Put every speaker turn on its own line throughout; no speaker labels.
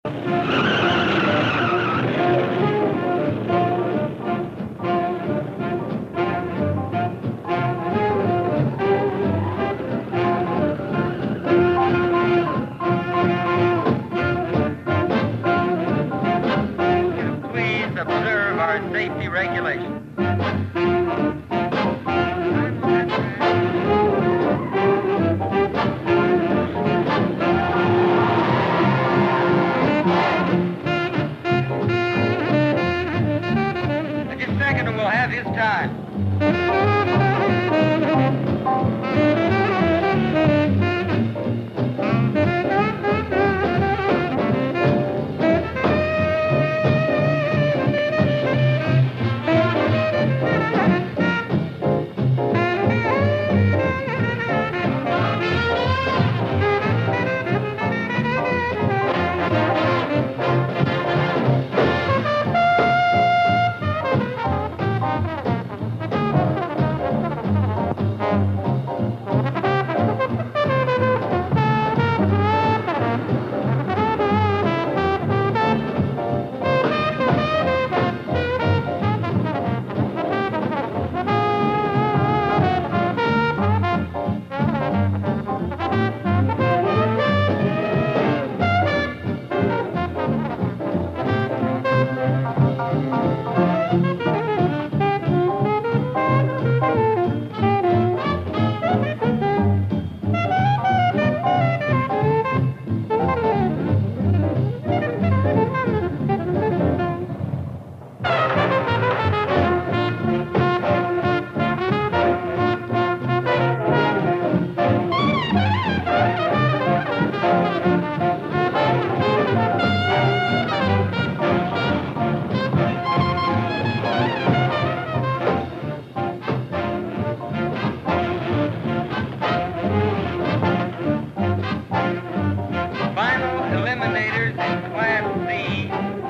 Please observe our safety regulations. Just a second and we'll have his time.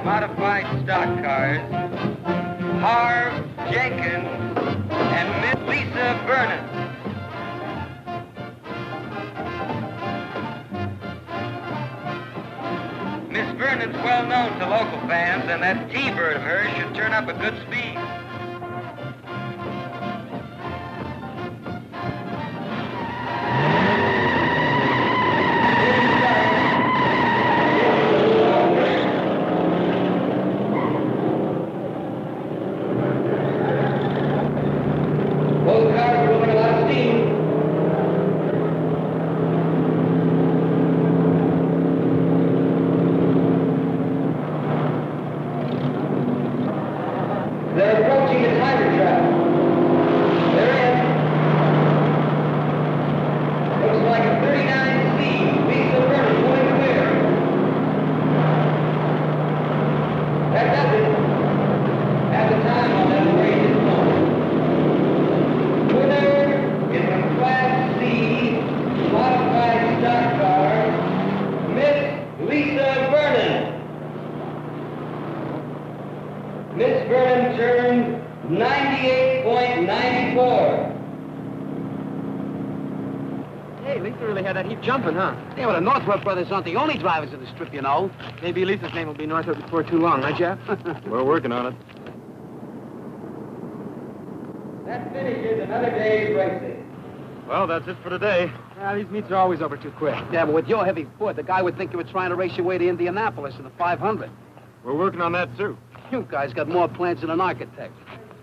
Modified stock cars, Harv Jenkins and Miss Lisa Vernon. Miss Vernon's well known to local fans, and that T-Bird of hers should turn up a good speed. Both cars are moving a lot of steam. They're approaching the tiger trap. They're in. Looks like a 39C. Lisa Vernon going clear. That does it. At the time on that range is long. Winner is a Class C modified stock car, Miss Lisa Vernon. Miss Vernon turned 98.94.
Hey, Lisa really had that heap jumping, huh?
Yeah, well, the Northrup brothers aren't the only drivers of the strip, you know.
Maybe Lisa's name will be Northrup before too long, huh, Jeff?
We're working on it.
That finishes another day's racing.
Well, that's it for today.
Well, these meets are always over too quick.
Yeah, but with your heavy foot, the guy would think you were trying to race your way to Indianapolis in the 500.
We're working on that, too.
You guys got more plans than an architect.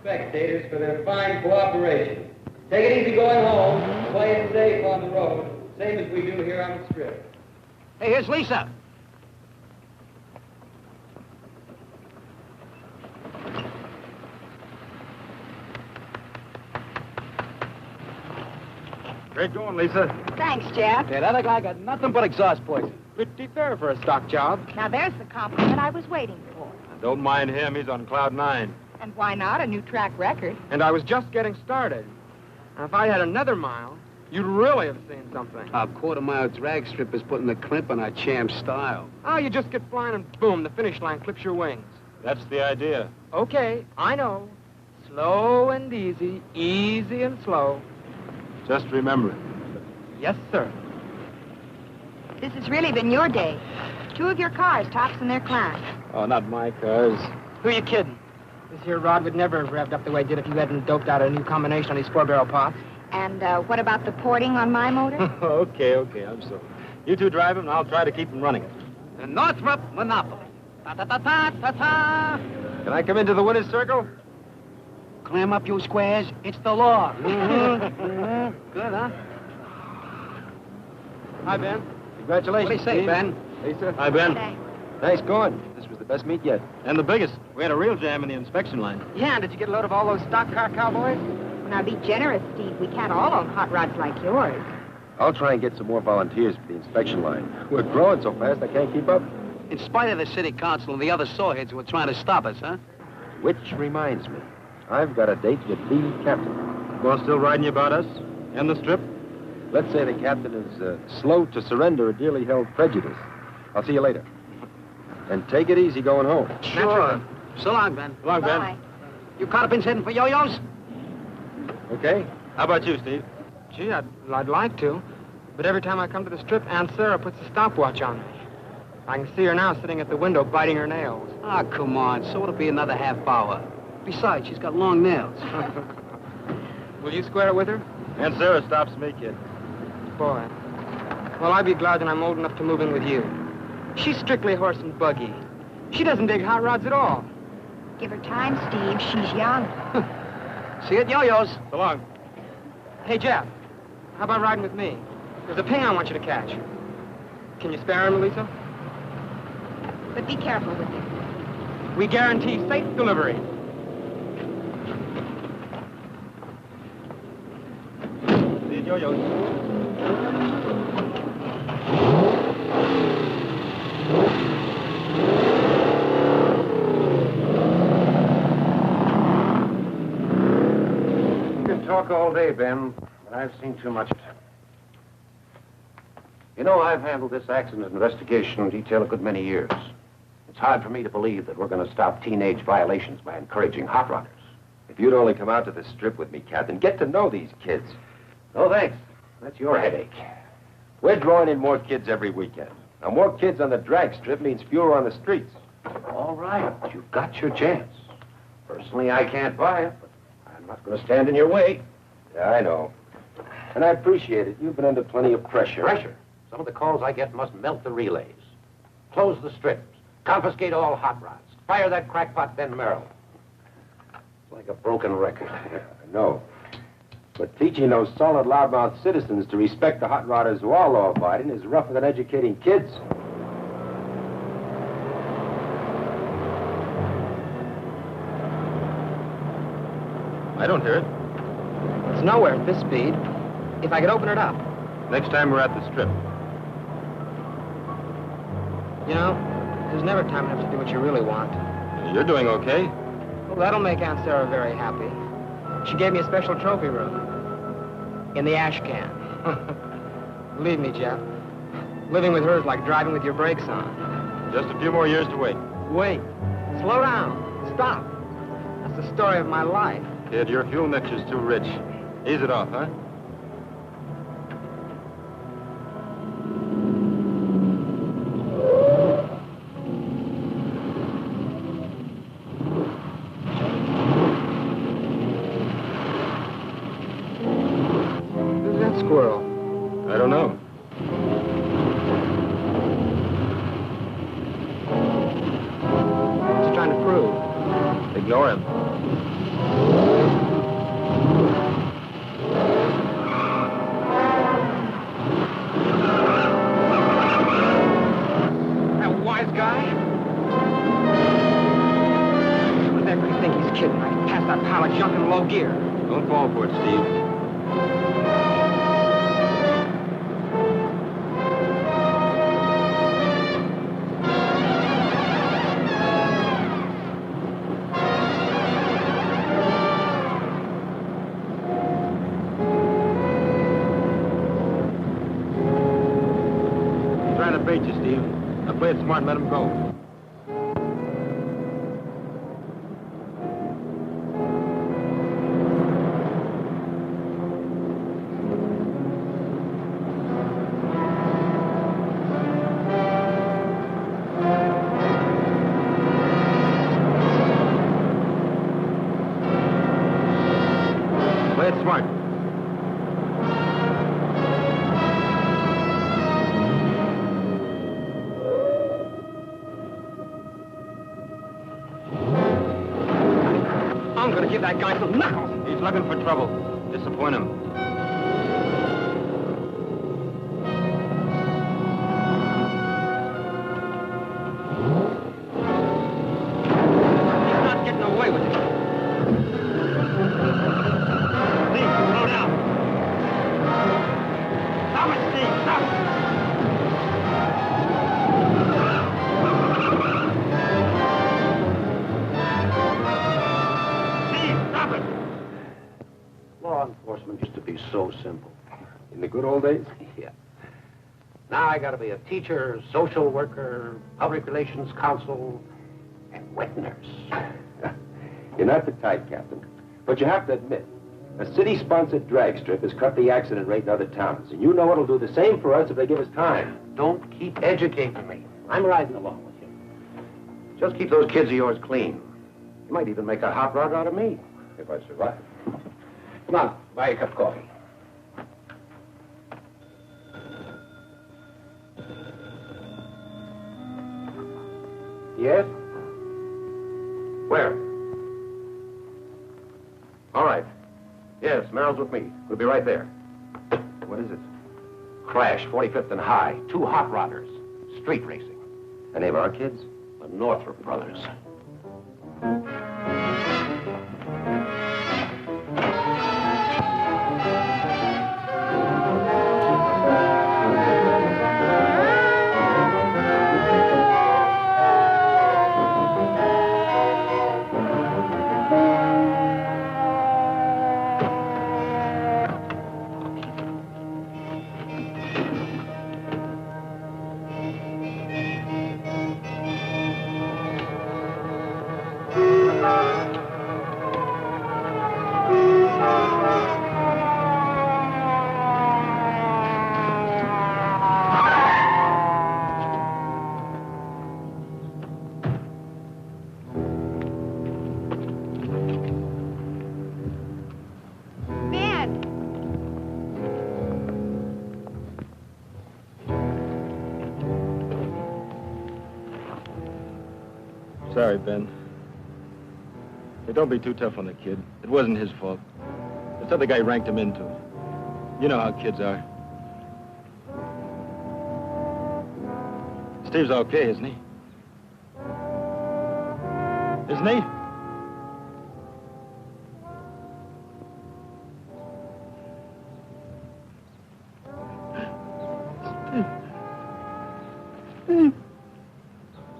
Spectators for their fine cooperation. Take it easy going home. Play it safe on the road, same as we do here on the strip.
Hey, here's Lisa.
Great going, Lisa.
Thanks, Jeff.
Yeah, that other guy got nothing but exhaust poison.
Pretty fair for a stock job.
Now, there's the compliment I was waiting for.
Don't mind him. He's on cloud 9.
And why not? A new track record.
And I was just getting started. Now, if I had another mile, you'd really have seen something.
Our quarter-mile drag strip is putting the crimp on our champ style.
Oh, you just get flying and boom, the finish line clips your wings.
That's the idea.
Okay, I know. Slow and easy, easy and slow.
Just remember it.
Yes, sir.
This has really been your day. 2 of your cars, tops in their class.
Oh, not my cars.
Who you kidding? This here rod would never have revved up the way it did if you hadn't doped out a new combination on these 4-barrel pots.
And what about the porting on my motor?
Okay, I'm sorry. You two drive him, and I'll try to keep him running.
The Northrop Monopoly. Ta-ta-ta-ta-ta-ta.
Can I come into the winner's circle?
Clam up, you squares. It's the law. Good, huh?
Hi, Ben.
Congratulations.
What do you say,
Steve.
Ben?
Lisa. Hi, Ben.
Thanks.
Nice going. This was the best meet yet. And the biggest. We had a real jam in the inspection line.
Yeah, and did you get a load of all those stock car cowboys?
Now, be generous, Steve. We can't all own hot rods like yours.
I'll try and get some more volunteers for the inspection line. We're growing so fast I can't keep up.
In spite of the city council and the other sawheads who are trying to stop us, huh?
Which reminds me, I've got a date with the captain.
Boss still riding you about us? And the strip?
Let's say the captain is slow to surrender a dearly held prejudice. I'll see you later. And take it easy going home.
Sure. So long, Ben.
Come on, Ben.
Bye.
You carpins heading for yo-yos?
Okay?
How about you, Steve?
Gee, I'd like to. But every time I come to the strip, Aunt Sarah puts a stopwatch on me. I can see her now sitting at the window biting her nails.
Ah, come on. So it'll be another half hour. Besides, she's got long nails.
Will you square it with her?
Aunt Sarah stops me, kid.
Boy. Well, I'd be glad that I'm old enough to move in with you. She's strictly horse and buggy. She doesn't dig hot rods at all.
Give her time, Steve. She's young.
See you at yo-yos.
So long.
Hey, Jeff, how about riding with me? There's a ping I want you to catch. Can you spare him, Lisa?
But be careful with it.
We guarantee safe delivery.
See you at yo-yos.
You can talk all day, Ben, but I've seen too much. You know, I've handled this accident investigation detail a good many years. It's hard for me to believe that we're going to stop teenage violations by encouraging hot rodders.
If you'd only come out to the strip with me, Captain, get to know these kids.
No, thanks. That's your headache.
We're drawing in more kids every weekend. Now, more kids on the drag strip means fewer on the streets.
All right, you've got your chance. Personally, I can't buy it, but I'm not going to stand in your way.
Yeah, I know. And I appreciate it. You've been under plenty of pressure.
Pressure. Some of the calls I get must melt the relays. Close the strips. Confiscate all hot rods. Fire that crackpot Ben Merrill. It's like a broken record.
Yeah, I know. But teaching those solid, loudmouth citizens to respect the hot rodders who are law-abiding is rougher than educating kids.
I don't hear it.
It's nowhere at this speed. If I could open it up.
Next time we're at the strip.
You know, there's never time enough to do what you really want.
You're doing okay.
Well, that'll make Aunt Sarah very happy. She gave me a special trophy room. In the ash can. Believe me, Jeff. Living with her is like driving with your brakes on.
Just a few more years to wait.
Wait. Slow down. Stop. That's the story of my life.
Kid, your fuel mixture's too rich. Ease it off, huh?
Who's that squirrel?
I don't know.
What's he trying to prove?
Ignore him.
That wise guy? What the heck do you think he's kidding? I can pass that pile of junk in low gear.
Don't fall for it, Steve. He's trying to bait you, Steve. Now play it smart and let him go.
give that guy some knuckles.
He's looking for trouble. Disappoint him.
He's not getting away with it. Steve, slow down. Stop it, Steve, stop it.
Law enforcement used to be so simple.
In the good old days?
Yeah. Now I gotta be a teacher, social worker, public relations counsel, and wet nurse.
You're not the type, Captain. But you have to admit, a city-sponsored drag strip has cut the accident rate in other towns. And you know it'll do the same for us if they give us time.
Don't keep educating me. I'm riding along with you. Just keep those kids of yours clean. You might even make a hot rod out of me.
If I survive.
Come on, buy a cup of coffee. Yes? Where? All right. Yes, Merrill's with me. We'll be right there.
What is it?
Crash, 45th and High. 2 hot rodders. Street racing.
Any of our kids?
The Northrop brothers.
Sorry, Ben. Hey, don't be too tough on the kid. It wasn't his fault. This other guy ranked him into it. You know how kids are. Steve's okay, isn't he? Isn't he?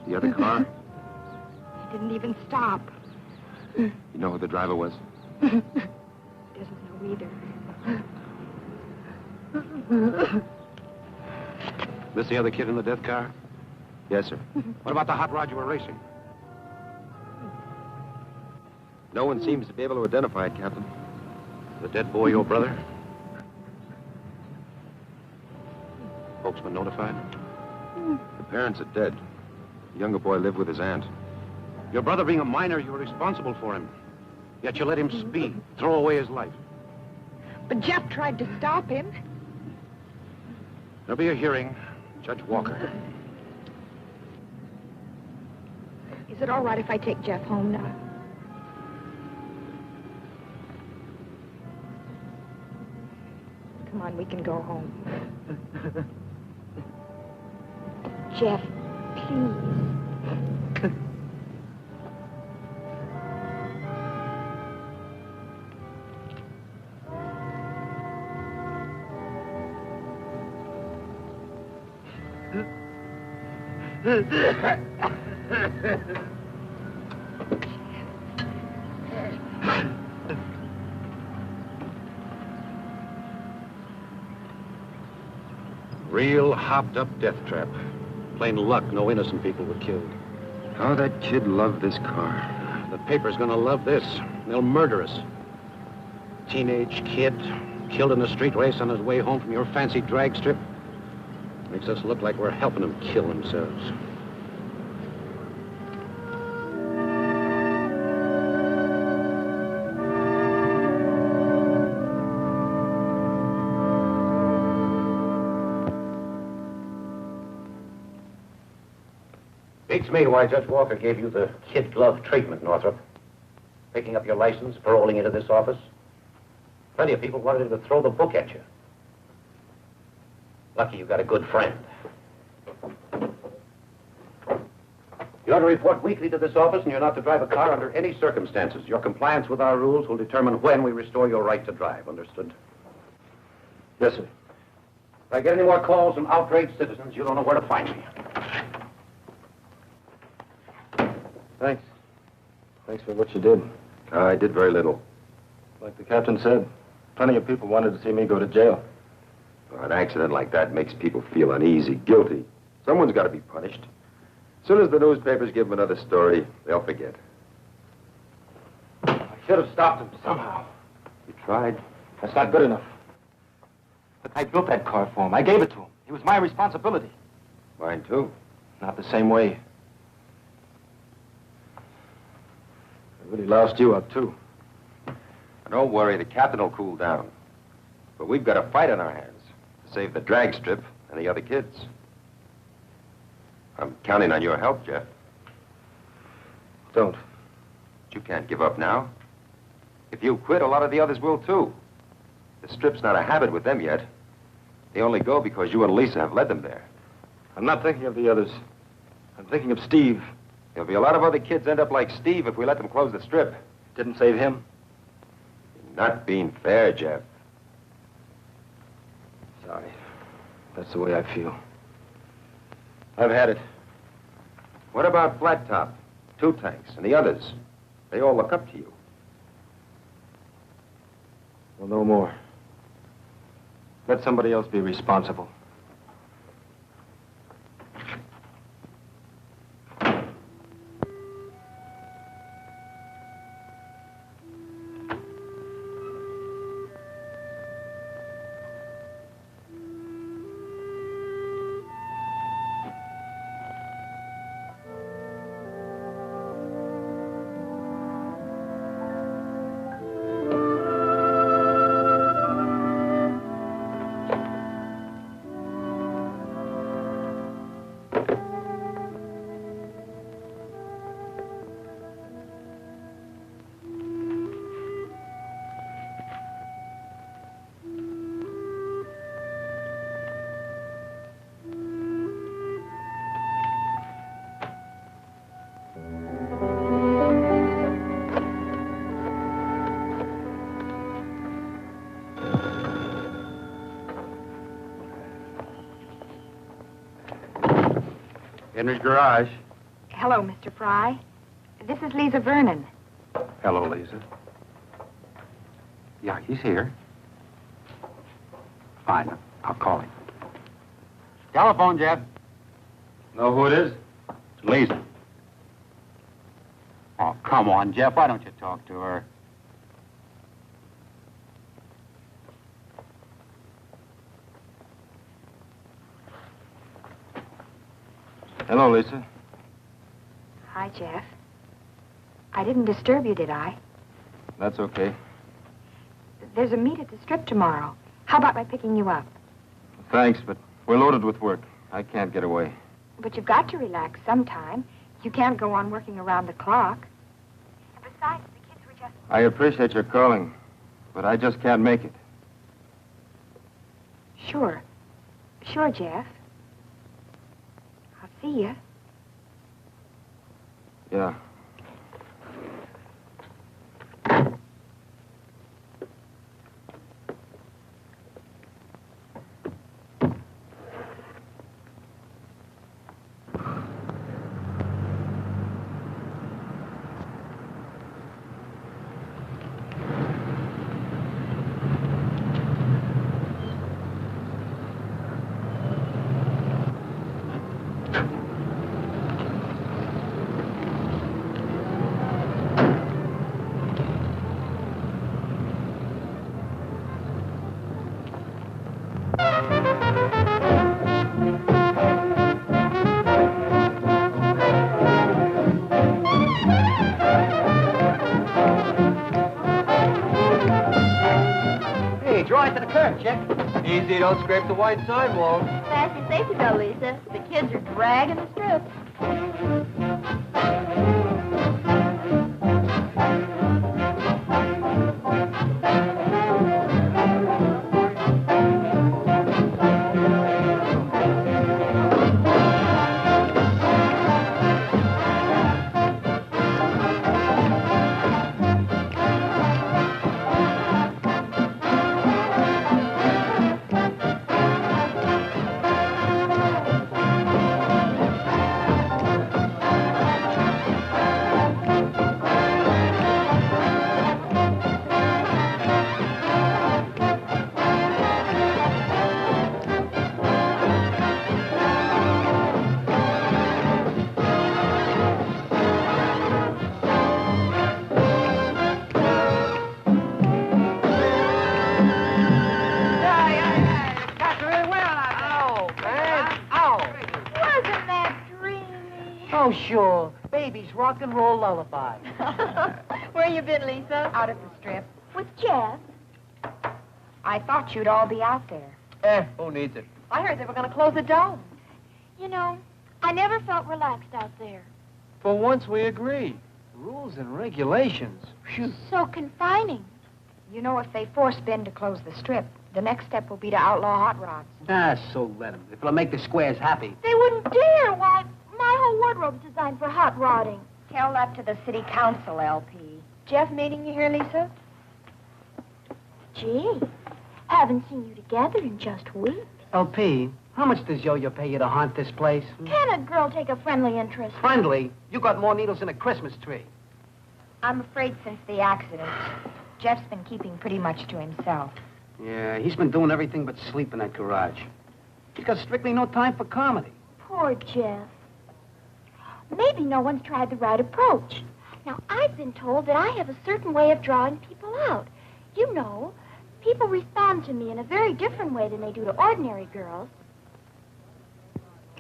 The other car?
He didn't even stop.
You know who the driver was?
Doesn't know either.
This the other kid in the death car?
Yes, sir.
What about the hot rod you were racing?
No one seems to be able to identify it, Captain.
The dead boy your brother? Folks been notified?
The parents are dead. The younger boy lived with his aunt.
Your brother being a minor, you were responsible for him. Yet you let him speed, throw away his life.
But Jeff tried to stop him.
There'll be a hearing. Judge Walker.
Is it all right if I take Jeff home now? Come on, we can go home. Jeff, please.
Real hopped-up death trap. Plain luck, no innocent people were killed.
How that kid loved this car.
The paper's gonna love this. They'll murder us. Teenage kid, killed in a street race on his way home from your fancy drag strip. Makes us look like we're helping them kill themselves. Beats me why Judge Walker gave you the kid glove treatment, Northrop. Picking up your license, paroling into this office. Plenty of people wanted him to throw the book at you. Lucky you got a good friend. You're to report weekly to this office, and you're not to drive a car under any circumstances. Your compliance with our rules will determine when we restore your right to drive. Understood?
Yes, sir.
If I get any more calls from outraged citizens, you don't know where to find me.
Thanks. Thanks for what you did.
I did very little.
Like the captain said, plenty of people wanted to see me go to jail.
An accident like that makes people feel uneasy, guilty. Someone's got to be punished. As soon as the newspapers give them another story, they'll forget.
I should have stopped him somehow.
You tried?
That's not good enough. Look, I built that car for him. I gave it to him. It was my responsibility.
Mine, too.
Not the same way. I really loused you up, too.
Don't worry, the captain will cool down. But we've got a fight on our hands to save the drag strip and the other kids. I'm counting on your help, Jeff.
Don't.
But you can't give up now. If you quit, a lot of the others will, too. The strip's not a habit with them yet. They only go because you and Lisa have led them there.
I'm not thinking of the others. I'm thinking of Steve.
There'll be a lot of other kids end up like Steve if we let them close the strip.
Didn't save him.
You're not being fair, Jeff.
Sorry. That's the way I feel. I've had it.
What about Flat Top, Two Tanks, and the others? They all look up to you.
Well, no more. Let somebody else be responsible.
Henry's garage.
Hello, Mr. Fry. This is Lisa Vernon.
Hello, Lisa. Yeah, he's here. Fine. I'll call him. Telephone, Jeff.
Know who it is?
It's Lisa. Oh, come on, Jeff. Why don't you talk to her?
Hello, Lisa.
Hi, Jeff. I didn't disturb you, did I?
That's okay.
There's a meet at the strip tomorrow. How about my picking you up?
Thanks, but we're loaded with work. I can't get away.
But you've got to relax sometime. You can't go on working around the clock. And besides, the kids were just...
I appreciate your calling, but I just can't make it.
Sure. Sure, Jeff. I'll see you.
Yeah.
Easy, don't scrape the white sidewalk.
Fasten your safety belt, Lisa. The kids are dragging the strip.
sure. Baby's rock and roll lullaby.
Where you been, Lisa?
Out at the strip.
With Jeff.
I thought you'd all be out there.
Who needs it?
I heard they were going to close the dome. You know, I never felt relaxed out there.
For once we agree. Rules and regulations. Phew.
So confining.
You know, if they force Ben to close the strip, the next step will be to outlaw hot rods.
Ah, so let them. If it'll make the squares happy.
They wouldn't dare. Why, my whole wardrobe's designed for hot rodding.
Tell that to the city council, LP.
Jeff meeting you here, Lisa? Gee, haven't seen you together in just weeks.
LP, how much does Yo-Yo pay you to haunt this place?
Can a girl take a friendly interest?
Friendly? You got more needles than a Christmas tree.
I'm afraid since the accident, Jeff's been keeping pretty much to himself.
Yeah, he's been doing everything but sleep in that garage. He's got strictly no time for comedy.
Poor Jeff. Maybe no one's tried the right approach. Now, I've been told that I have a certain way of drawing people out. You know, people respond to me in a very different way than they do to ordinary girls.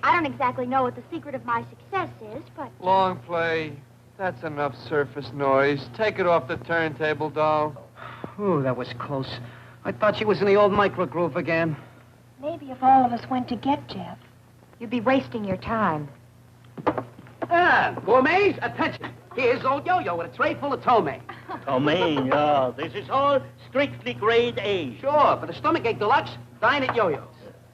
I don't exactly know what the secret of my success is, but...
Long play. That's enough surface noise. Take it off the turntable, doll.
Ooh, that was close. I thought she was in the old microgroove again.
Maybe if all of us went to get Jeff, you'd be wasting your time.
Ah, gourmets, attention. Here's old Yo-Yo with a tray full of ptomaine.
Ptomaine, yeah. This is all strictly grade A.
Sure, for the stomachache deluxe, dine at Yo-Yo's.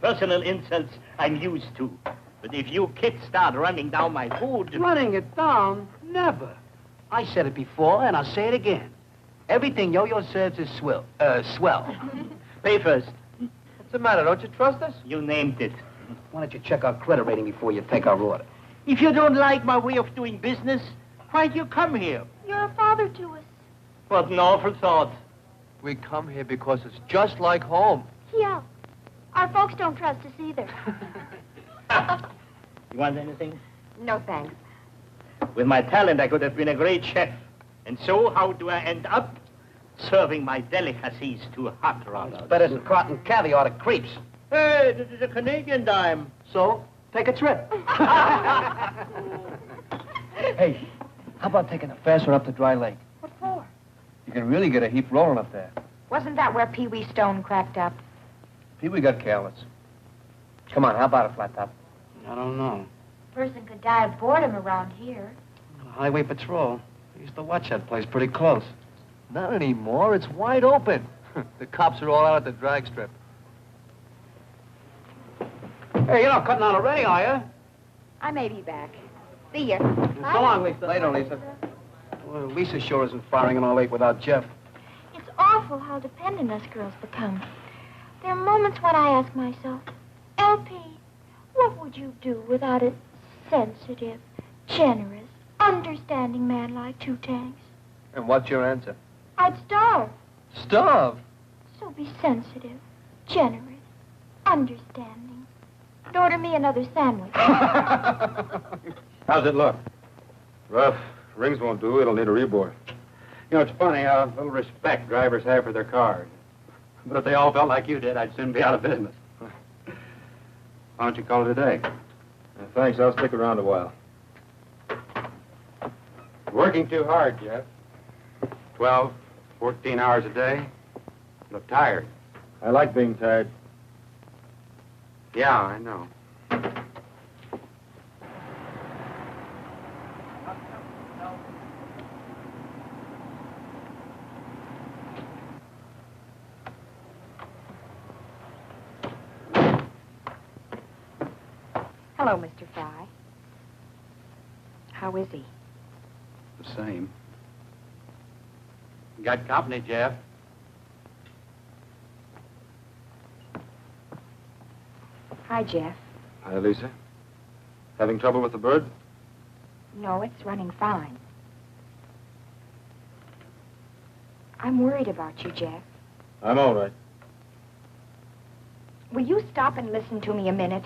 Personal insults I'm used to. But if you kids start running down my food...
Running it down? Never. I said it before, and I'll say it again. Everything Yo-Yo serves is swell.
Pay first.
What's the matter? Don't you trust us?
You named it.
Why don't you check our credit rating before you take our order?
If you don't like my way of doing business, why'd you come here?
You're a father to us.
What an awful thought.
We come here because it's just like home.
Yeah. Our folks don't trust us either.
You want anything?
No, thanks.
With my talent, I could have been a great chef. And so, how do I end up? Serving my delicacies to hot rodders.
Better than cotton caviar to creeps.
Hey, this is a Canadian dime.
So, take a trip.
Hey, how about taking a fast one up to Dry Lake?
What for?
You can really get a heap rolling up there.
Wasn't that where Pee Wee Stone cracked up?
Pee-wee got careless. Come on, how about it, Flat Top?
I don't know.
Person could die of boredom around here.
Highway Patrol. I used to watch that place pretty close.
Not anymore. It's wide open. The cops are all out at the drag strip.
Hey, you're not cutting out already, are you?
I may be back. See ya.
So long, Lisa.
Later, Lisa.
Well, Lisa sure isn't firing in all late without Jeff.
It's awful how dependent us girls become. There are moments when I ask myself, LP, what would you do without a sensitive, generous, understanding man like Two Tanks?
And what's your answer?
I'd starve.
Starve?
So be sensitive, generous, understanding. And order me another sandwich.
How's it look? Rough. Rings won't do. It'll need a rebore.
You know, it's funny how little respect drivers have for their cars. But if they all felt like you did, I'd soon be out of business. Why don't you call it a day?
Thanks. I'll stick around a while.
Working too hard, Jeff. 12, 14 hours a day. You look tired.
I like being tired.
Yeah, I know.
Hello, Mr. Fry. How is he?
The same. Got company, Jeff.
Hi, Jeff.
Hi, Lisa. Having trouble with the bird?
No, it's running fine. I'm worried about you, Jeff.
I'm all right.
Will you stop and listen to me a minute?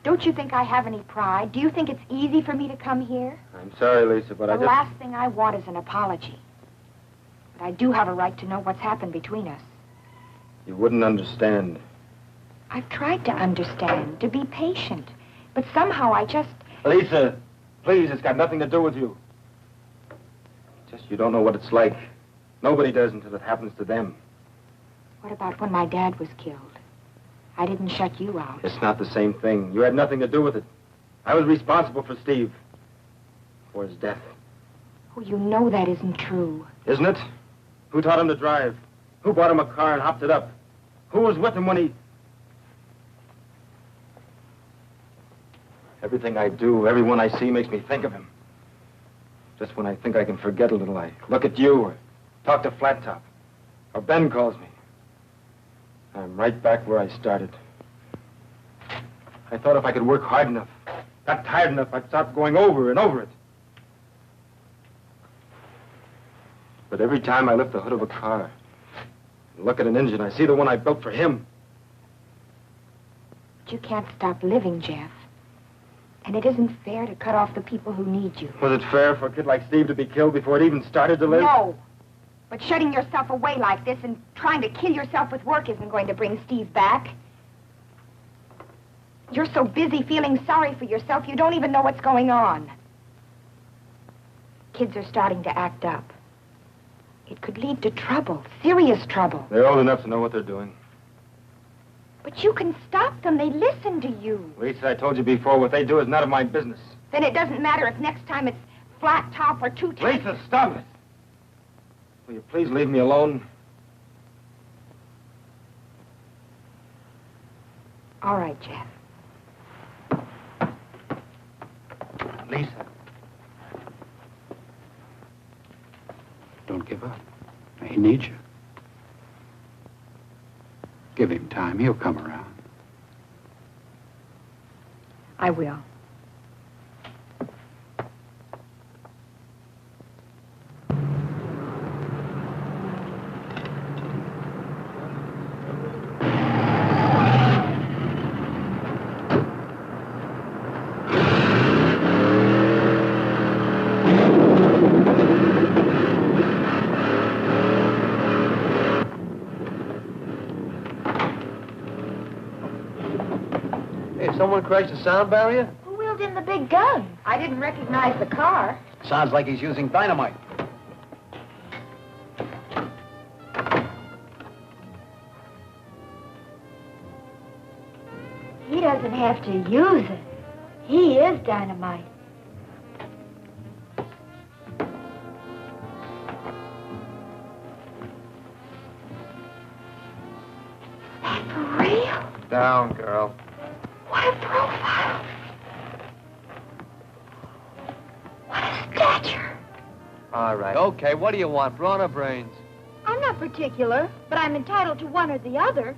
Don't you think I have any pride? Do you think it's easy for me to come here?
I'm sorry, Lisa, but
The last thing I want is an apology. But I do have a right to know what's happened between us.
You wouldn't understand.
I've tried to understand, to be patient. But somehow I just...
Lisa, please, it's got nothing to do with you. Just you don't know what it's like. Nobody does until it happens to them.
What about when my dad was killed? I didn't shut you out.
It's not the same thing. You had nothing to do with it. I was responsible for Steve. For his death.
Oh, you know that isn't true.
Isn't it? Who taught him to drive? Who bought him a car and hopped it up? Who was with him when he... Everything I do, everyone I see makes me think of him. Just when I think I can forget a little, I look at you or talk to Flat Top. Or Ben calls me. I'm right back where I started. I thought if I could work hard enough, got tired enough, I'd stop going over and over it. But every time I lift the hood of a car and look at an engine, I see the one I built for him.
But you can't stop living, Jeff. And it isn't fair to cut off the people who need you.
Was it fair for a kid like Steve to be killed before it even started to live?
No. But shutting yourself away like this and trying to kill yourself with work isn't going to bring Steve back. You're so busy feeling sorry for yourself, you don't even know what's going on. Kids are starting to act up. It could lead to trouble, serious trouble.
They're old enough to know what they're doing.
But you can stop them. They listen to you.
Lisa, I told you before, what they do is none of my business.
Then it doesn't matter if next time it's Flat Top or Two Top.
Lisa, stop it. Will you please leave me alone?
All right, Jeff.
Lisa. Don't give up. He needs you. Give him time. He'll come around.
I will.
Someone crashed the sound barrier?
Who wheeled in the big gun?
I didn't recognize the car.
Sounds like he's using dynamite.
He doesn't have to use it. He is dynamite. That for real?
Down, girl.
What a profile. What a stature.
All right. Okay, what do you want, brawn or brains?
I'm not particular, but I'm entitled to one or the other.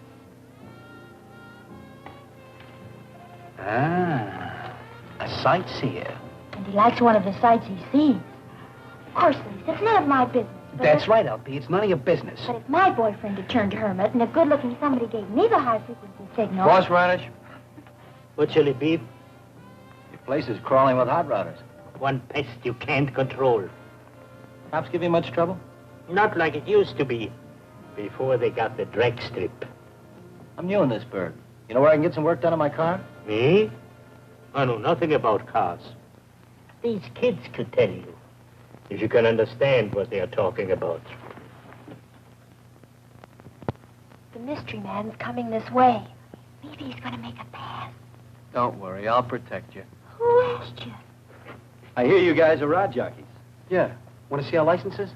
Ah, a sightseer.
And he likes one of the sights he sees. Of course, Lisa, it's none of my business. But
That's
if,
right, LP. It's none of your business.
But if my boyfriend had turned hermit and a good-looking somebody gave me the high-frequency signal...
Horseradish?
What shall it be?
Your place is crawling with hot rodders.
One pest you can't control.
Cops give you much trouble?
Not like it used to be, before they got the drag strip.
I'm new in this burg. You know where I can get some work done on my car?
Me? I know nothing about cars. These kids could tell you, if you can understand what they are talking about.
The mystery man's coming this way. Maybe he's going to make a pass.
Don't worry, I'll protect you.
Who asked you?
I hear you guys are rod jockeys.
Yeah. Want to see our licenses?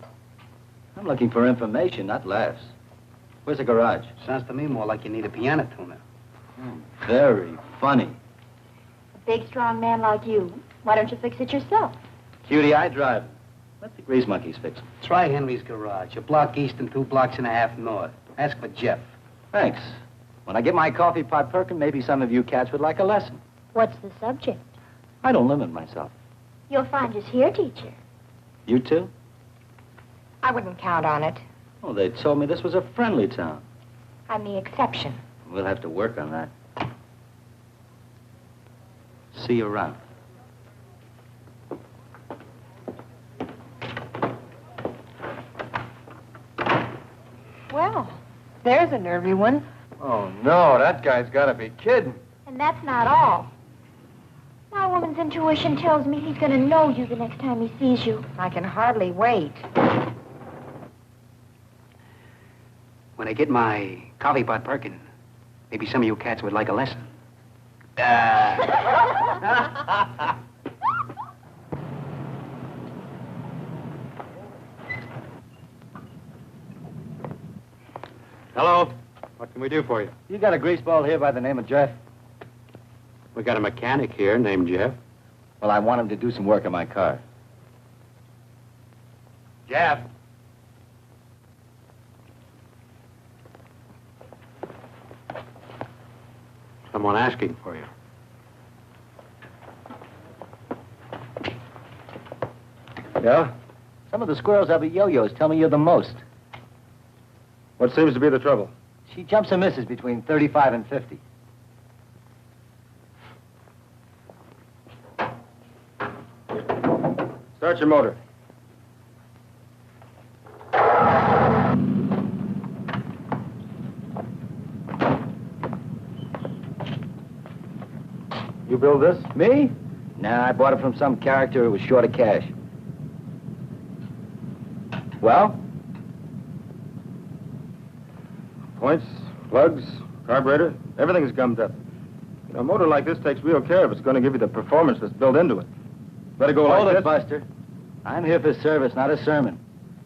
I'm looking for information, not laughs. Where's the garage?
Sounds to me more like you need a piano tuner.
Very funny.
A big, strong man like you. Why don't you fix it yourself?
Cutie, I drive. Let the grease monkeys fix them.
Try Henry's garage. A block east and 2 blocks and a half north. Ask for Jeff.
Thanks. When I get my coffee pot perking, maybe some of you cats would like a lesson.
What's the subject?
I don't limit myself.
You'll find us here, teacher.
You too?
I wouldn't count on it.
Oh, they told me this was a friendly town.
I'm the exception.
We'll have to work on that. See you around.
Well, there's a nervy one.
Oh, no, that guy's got to be kidding.
And that's not all. Ben's intuition tells me he's going to know you the next time he sees you.
I can hardly wait.
When I get my coffee pot perking, maybe some of you cats would like a lesson.
Hello. What can we do for you?
You got a greaseball here by the name of Jeff?
We got a mechanic here named Jeff.
Well, I want him to do some work on my car.
Jeff. Someone asking for you.
Yeah?
Some of the squirrels have yo-yos tell me you're the most.
What seems to be the trouble?
She jumps and misses between 35 and 50.
Start your motor. You build this?
Me? Nah, I bought it from some character who was short of cash. Well?
Points, plugs, carburetor, everything's gummed up. You know, a motor like this takes real care if it's going to give you the performance that's built into it. Better go
Hold
like
it,
this.
Buster. I'm here for service, not a sermon.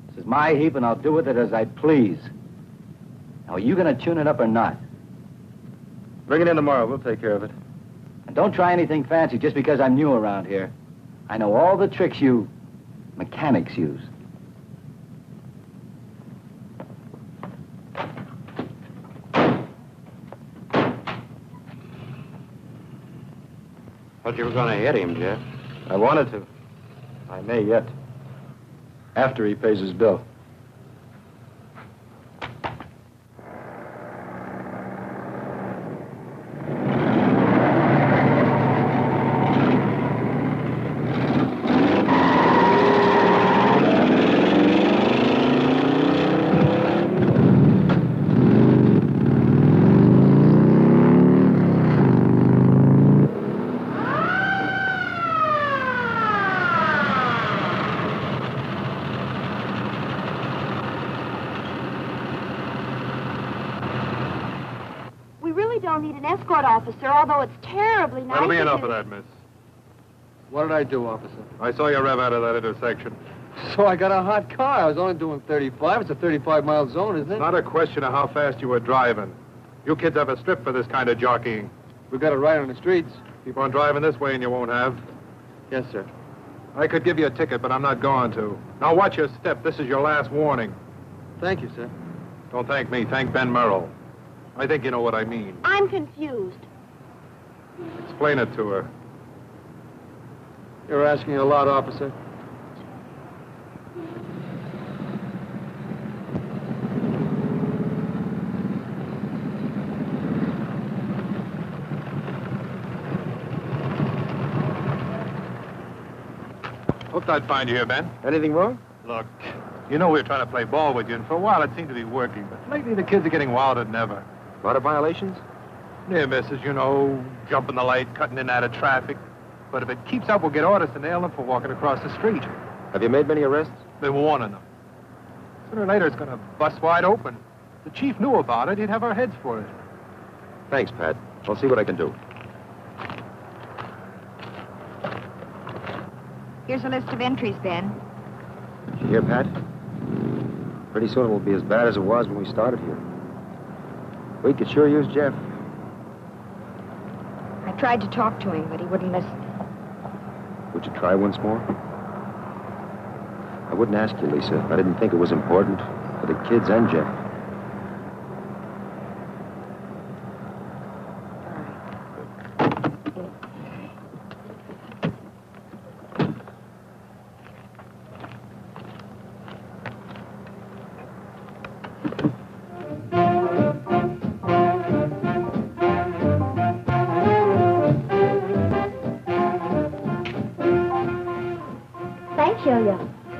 This is my heap, and I'll do with it as I please. Now, are you going to tune it up or not?
Bring it in tomorrow. We'll take care of it.
And don't try anything fancy just because I'm new around here. I know all the tricks you mechanics use.
Thought you were going to hit him, Jeff.
I wanted to. I may yet. After he pays his bill.
Officer, although it's terribly nice.
That'll be enough of that, miss.
What did I do, officer?
I saw you rev out of that intersection.
So I got a hot car. I was only doing 35. It's a 35-mile zone, isn't it?
It's not a question of how fast you were driving. You kids have a strip for this kind of jockeying.
We got it right on the streets.
Keep on driving this way and you won't have.
Yes, sir.
I could give you a ticket, but I'm not going to. Now watch your step. This is your last warning.
Thank you, sir.
Don't thank me. Thank Ben Merrill. I think you know what I mean.
I'm confused.
Explain it to her.
You're asking a lot, officer.
Hoped I'd find you here, Ben.
Anything wrong?
Look, you know we were trying to play ball with you, and for a while it seemed to be working, but lately the kids are getting wilder than ever.
A lot of violations?
Near misses, you know, jumping the light, cutting in and out of traffic. But if it keeps up, we'll get orders to nail them for walking across the street.
Have you made many arrests?
Been warning them. Sooner or later, it's going to bust wide open. If the chief knew about it, he'd have our heads for it.
Thanks, Pat. I'll see what I can do.
Here's a list of entries, Ben.
Did you hear, Pat? Pretty soon it will be as bad as it was when we started here. We could sure use Jeff.
I tried to talk to him, but he wouldn't listen.
Would you try once more? I wouldn't ask you, Lisa. I didn't think it was important for the kids and Jeff.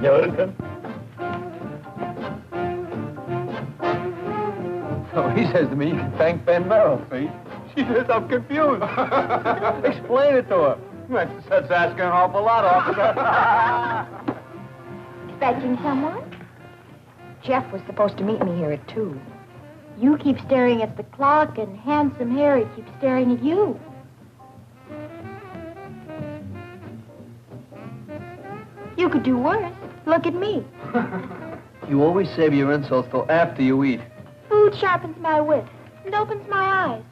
You're welcome.
So he says to me, you can thank Ben Merrill, see? She says, I'm confused. Explain it to her. That's asking an awful lot, officer.
Expecting someone? Jeff was supposed to meet me here at 2. You keep staring at the clock, and Handsome Harry keeps staring at you. You could do worse. Look at me.
You always save your insults till after you eat.
Food sharpens my wits and opens my eyes.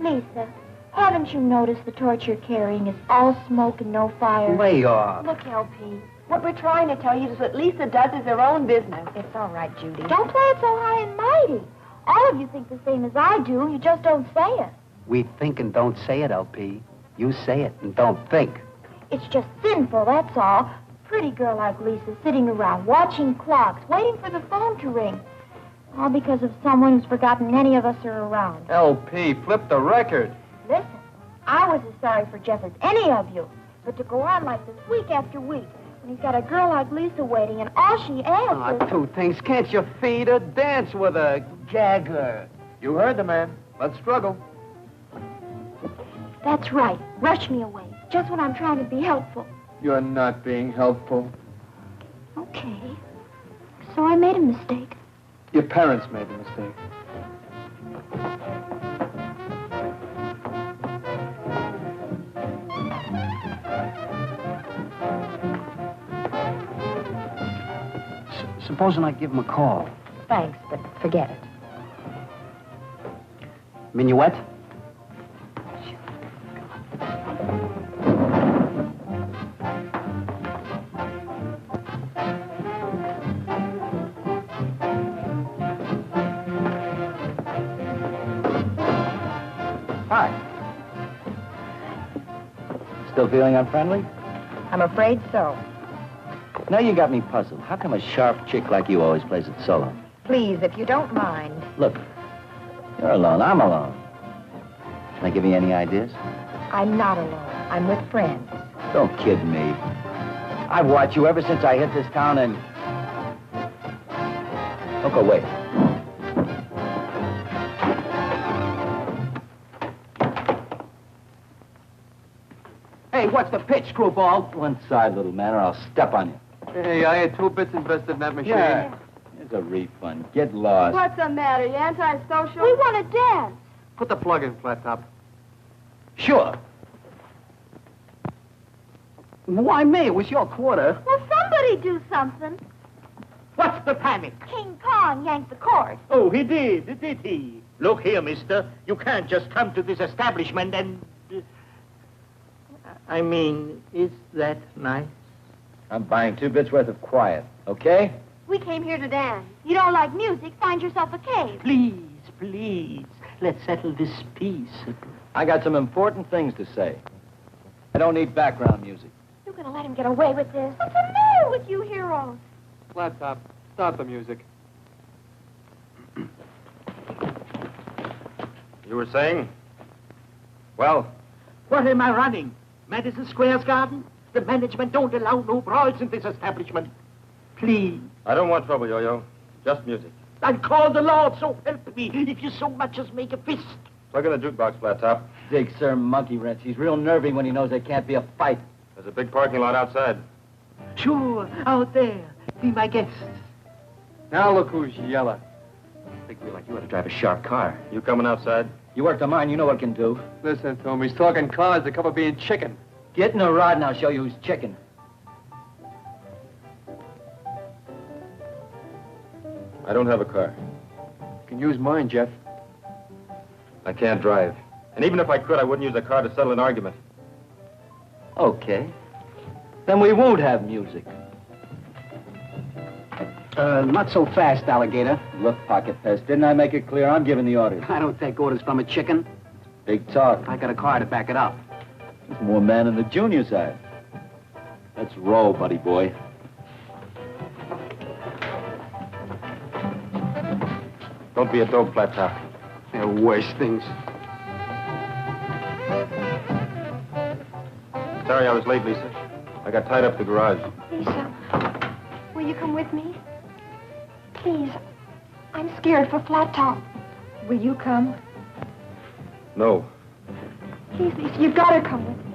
Lisa, haven't you noticed the torch you're carrying is all smoke and no fire?
Lay off.
Look, LP, what we're trying to tell you is what Lisa does is her own business. It's all right, Judy.
Don't play it so high and mighty. All of you think the same as I do. You just don't say it.
We think and don't say it, LP. You say it and don't think.
It's just sinful, that's all. Pretty girl like Lisa sitting around watching clocks, waiting for the phone to ring. All because of someone who's forgotten any of us are around.
LP, flip the record.
Listen, I was as sorry for Jeff as any of you. But to go on like this week after week, when he's got a girl like Lisa waiting and all she asks is...
Two things. Can't you feed her? Dance with her. Gag her.
You heard the man. Let's struggle.
That's right. Rush me away. Just when I'm trying to be helpful.
You're not being helpful.
Okay. So I made a mistake.
Your parents made the mistake.
Supposing I give him a call.
Thanks, but forget it.
Minuet?
Hi. Still feeling unfriendly?
I'm afraid so.
Now you got me puzzled. How come a sharp chick like you always plays it solo?
Please, if you don't mind.
Look, you're alone. I'm alone. Can I give you any ideas?
I'm not alone. I'm with friends.
Don't kid me. I've watched you ever since I hit this town and... Don't go away.
Hey, what's the pitch, screwball?
One side, little man, or I'll step on you.
Hey, I had 2 bits invested in that machine.
Yeah. Here's a refund. Get lost.
What's the matter? You antisocial?
We want to dance.
Put the plug in, Flat Top.
Sure. Why me? It was your quarter.
Well, somebody do something.
What's the panic?
King Kong yanked the cord.
Oh, he did he? Look here, mister. You can't just come to this establishment and... I mean, is that nice?
I'm buying 2 bits worth of quiet, okay?
We came here to dance. You don't like music, find yourself a cave.
Please, please, let's settle this peaceably.
I got some important things to say. I don't need background music.
You're going to let him get away with this. What's the matter with you heroes?
Flat Top, start the music.
You were saying? Well?
What am I running? Madison Square's garden? The management don't allow no brawls in this establishment. Please.
I don't want trouble, Yo-Yo. Just music.
I'll call the law, so help me, if you so much as make a fist.
Plug in the jukebox, Flat Top.
Dig Sir Monkey Wrench. He's real nervy when he knows there can't be a fight.
There's a big parking lot outside.
Sure, out there. Be my guests.
Now look who's yelling.
Big wheel like you ought to drive a sharp car.
You coming outside?
You work the mine, you know what it can do.
Listen to him. He's talking cars. The cover being chicken.
Get in the rod and I'll show you who's chicken.
I don't have a car.
You can use mine, Jeff.
I can't drive. And even if I could, I wouldn't use a car to settle an argument.
Okay. Then we won't have music.
Not so fast, alligator.
Look, Pocket Pest, didn't I make it clear? I'm giving the orders.
I don't take orders from a chicken.
Big talk.
I got a car to back it up.
There's more man in the junior side. Let's roll, buddy boy.
Don't be a dope, Flat Top.
There are worse things.
Sorry I was late, Lisa. I got tied up at the garage.
Lisa, will you come with me? Please, I'm scared for Flat Top.
Will you come?
No.
Please, Lisa, you've got to come with me.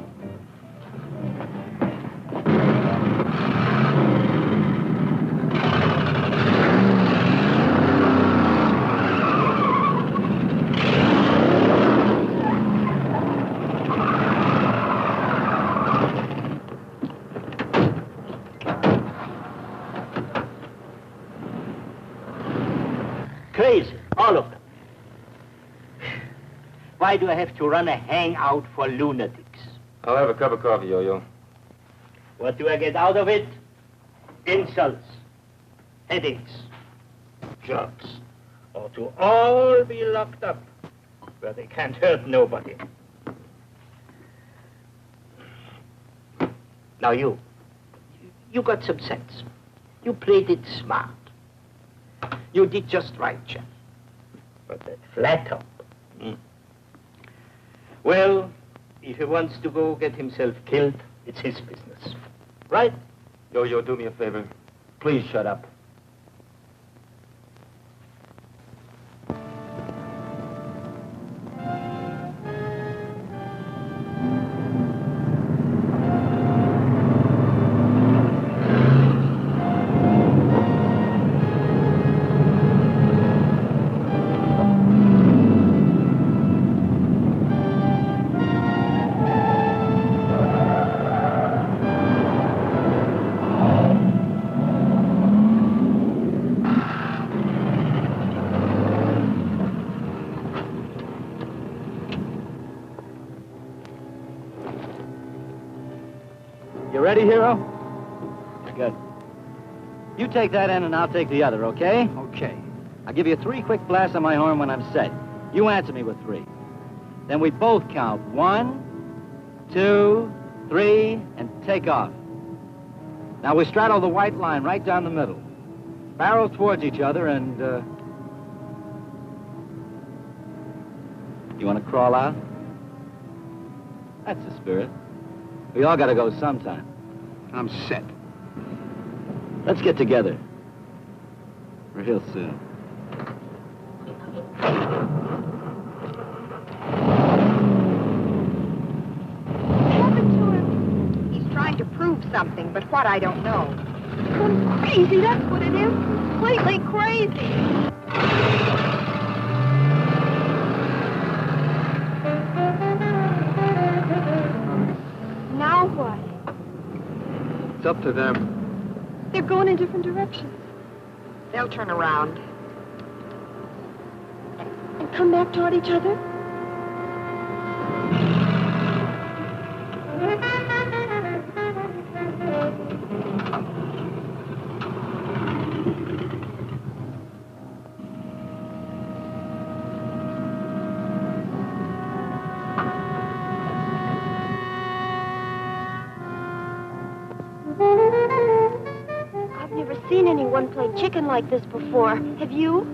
Why do I have to run a hangout for lunatics?
I'll have a cup of coffee, Yo-Yo.
What do I get out of it? Insults, headaches, drugs, or to all be locked up where they can't hurt nobody. Now you got some sense. You played it smart. You did just right, Jeff. But that flat top. Well, if he wants to go get himself killed, it's his business. Right?
Yo-Yo, do me a favor. Please shut up.
You ready, Hero? Good. You take that end and I'll take the other, okay?
Okay.
I'll give you 3 quick blasts on my horn when I'm set. You answer me with 3. Then we both count 1, 2, 3, and take off. Now we straddle the white line right down the middle. Barrel towards each other and, You want to crawl out? That's the spirit. We all gotta go sometime.
I'm set.
Let's get together. Real soon.
He's trying to prove something, but what I don't know.
I'm crazy, that's what it is. Completely crazy. Now what?
It's up to them.
They're going in different directions.
They'll turn around.
And come back toward each other? I've never seen anyone play chicken like this before. Have you?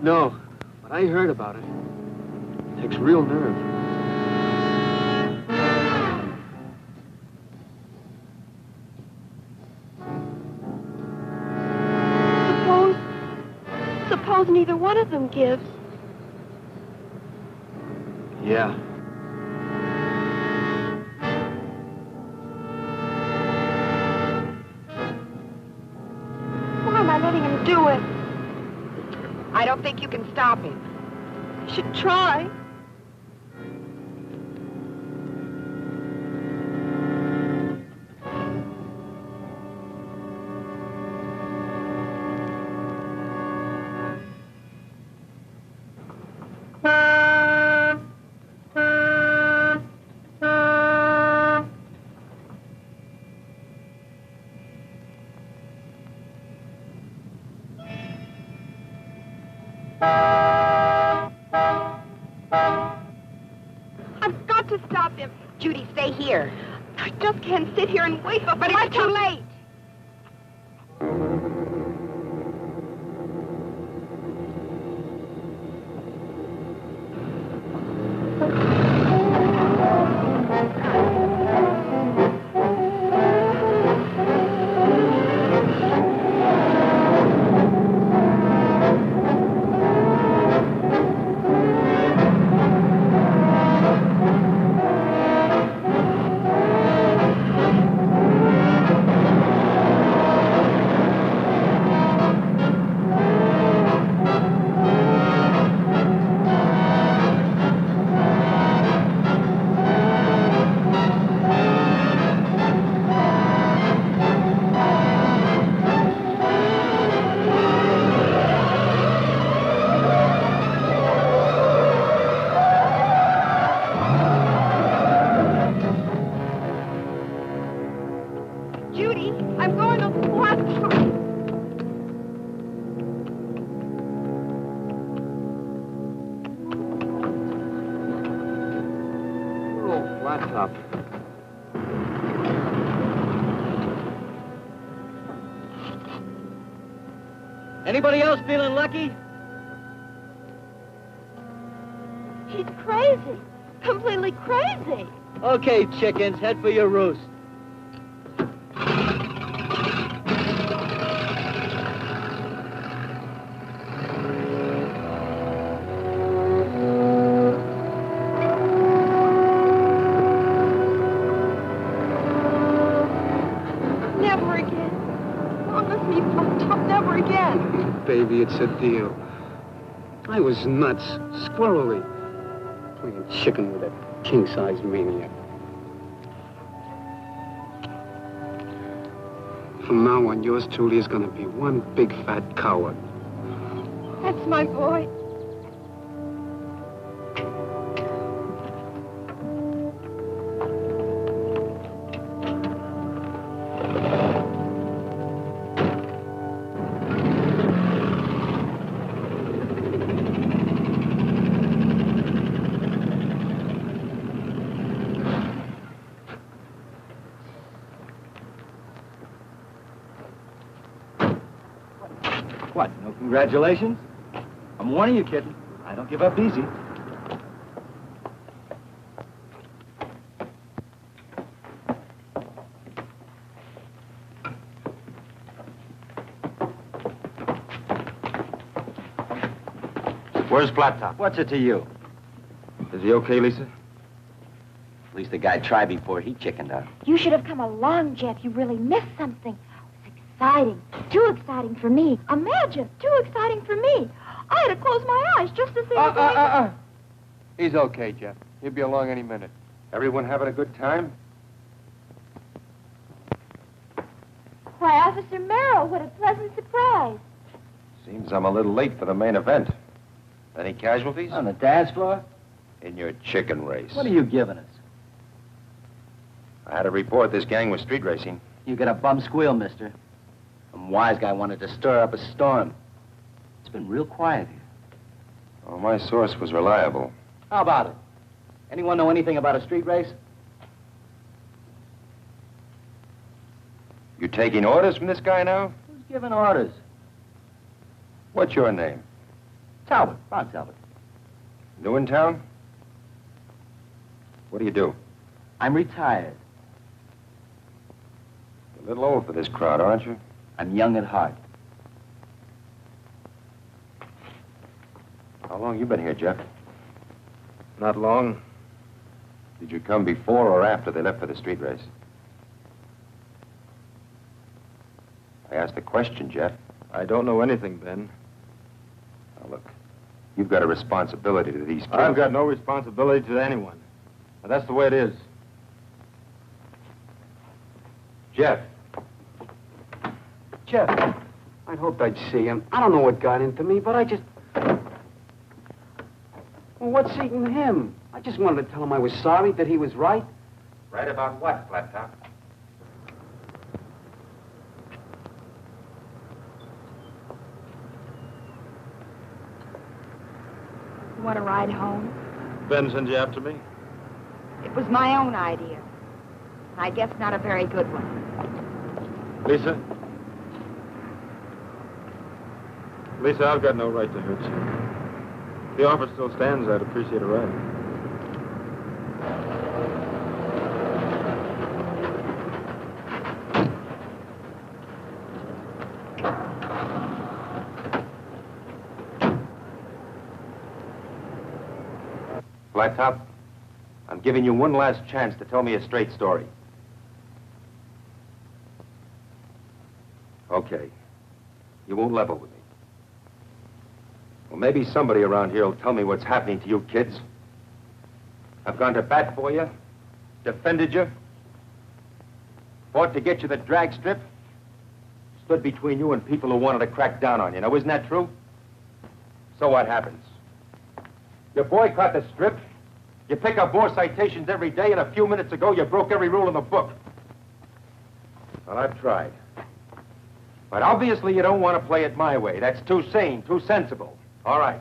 No, but I heard about it. It takes real nerve.
Suppose neither one of them gives.
Yeah.
Why am I letting him do it?
I don't think you can stop him.
I should try. I've got to stop him.
Judy, stay here.
I just can't sit here and wait for...
But it's too late.
Judy, I'm going to the platform.
Oh, flat top.
Anybody else feeling lucky?
He's crazy. Completely crazy.
Okay, chickens, head for your roost.
Never again. Promise me, Flat Top, never again.
Baby, it's a deal. I was nuts, squirrely, playing chicken with that king-size maniac. From now on, yours truly is gonna be one big fat coward.
That's my boy.
What, no congratulations? I'm warning you, kitten. I don't give up easy.
Where's Flat Top?
What's it to you?
Is he okay, Lisa?
At least the guy tried before he chickened out.
You should have come along, Jeff. You really missed something. It was exciting. Too exciting for me. Imagine, too exciting for me. I had to close my eyes just to see
He's okay, Jeff. He'll be along any minute.
Everyone having a good time?
Why, Officer Merrill, what a pleasant surprise.
Seems I'm a little late for the main event. Any casualties?
On the dance floor?
In your chicken race.
What are you giving us?
I had a report this gang was street racing.
You get a bum squeal, mister. Some wise guy wanted to stir up a storm. It's been real quiet here.
Oh, my source was reliable.
How about it? Anyone know anything about a street race?
You taking orders from this guy now?
Who's giving orders?
What's your name?
Talbot, Ron Talbot.
New in town? What do you do?
I'm retired.
You're a little old for this crowd, aren't you?
I'm young at heart.
How long you been here, Jeff?
Not long.
Did you come before or after they left for the street race? I asked a question, Jeff.
I don't know anything, Ben.
Now, look, you've got a responsibility to these kids.
I've got no responsibility to anyone. Now, that's the way it is. Jeff.
Jeff, I'd hoped I'd see him. I don't know what got into me, but I just... Well, what's eating him? I just wanted to tell him I was sorry, that he was right.
Right about what, Flat Top?
You want to ride home?
Ben sent you after me?
It was my own idea. I guess not a very good one.
Lisa? Lisa, I've got no right to hurt you. If the offer still stands, I'd appreciate a ride.
Flat Top, I'm giving you one last chance to tell me a straight story. Okay. You won't level with me. Well, maybe somebody around here will tell me what's happening to you kids. I've gone to bat for you, defended you, fought to get you the drag strip, stood between you and people who wanted to crack down on you. Now, isn't that true? So what happens? You boycott the strip, you pick up more citations every day, and a few minutes ago you broke every rule in the book. Well, I've tried. But obviously you don't want to play it my way. That's too sane, too sensible. All right.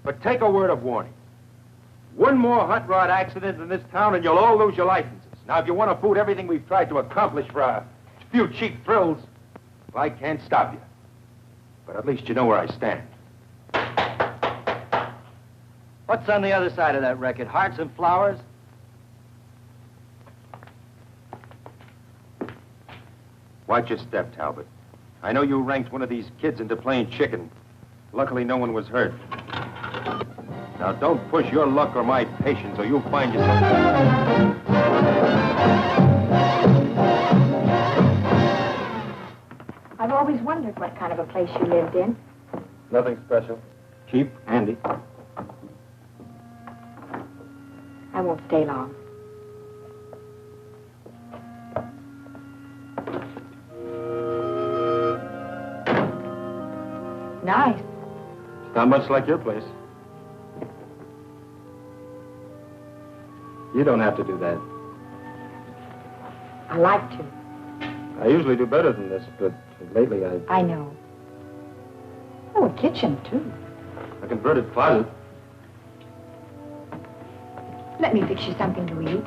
But take a word of warning. One more hot rod accident in this town and you'll all lose your licenses. Now, if you want to boot everything we've tried to accomplish for a few cheap thrills, well, I can't stop you. But at least you know where I stand.
What's on the other side of that record? Hearts and flowers?
Watch your step, Talbot. I know you ranked one of these kids into playing chicken. Luckily, no one was hurt. Now, don't push your luck or my patience, or you'll find yourself...
I've always wondered what kind of a place you lived in.
Nothing special. Cheap, handy.
I won't stay long. Nice.
It's not much like your place. You don't have to do that.
I like to.
I usually do better than this, but lately
I know. Oh, a kitchen, too.
a converted closet.
Let me fix you something to eat.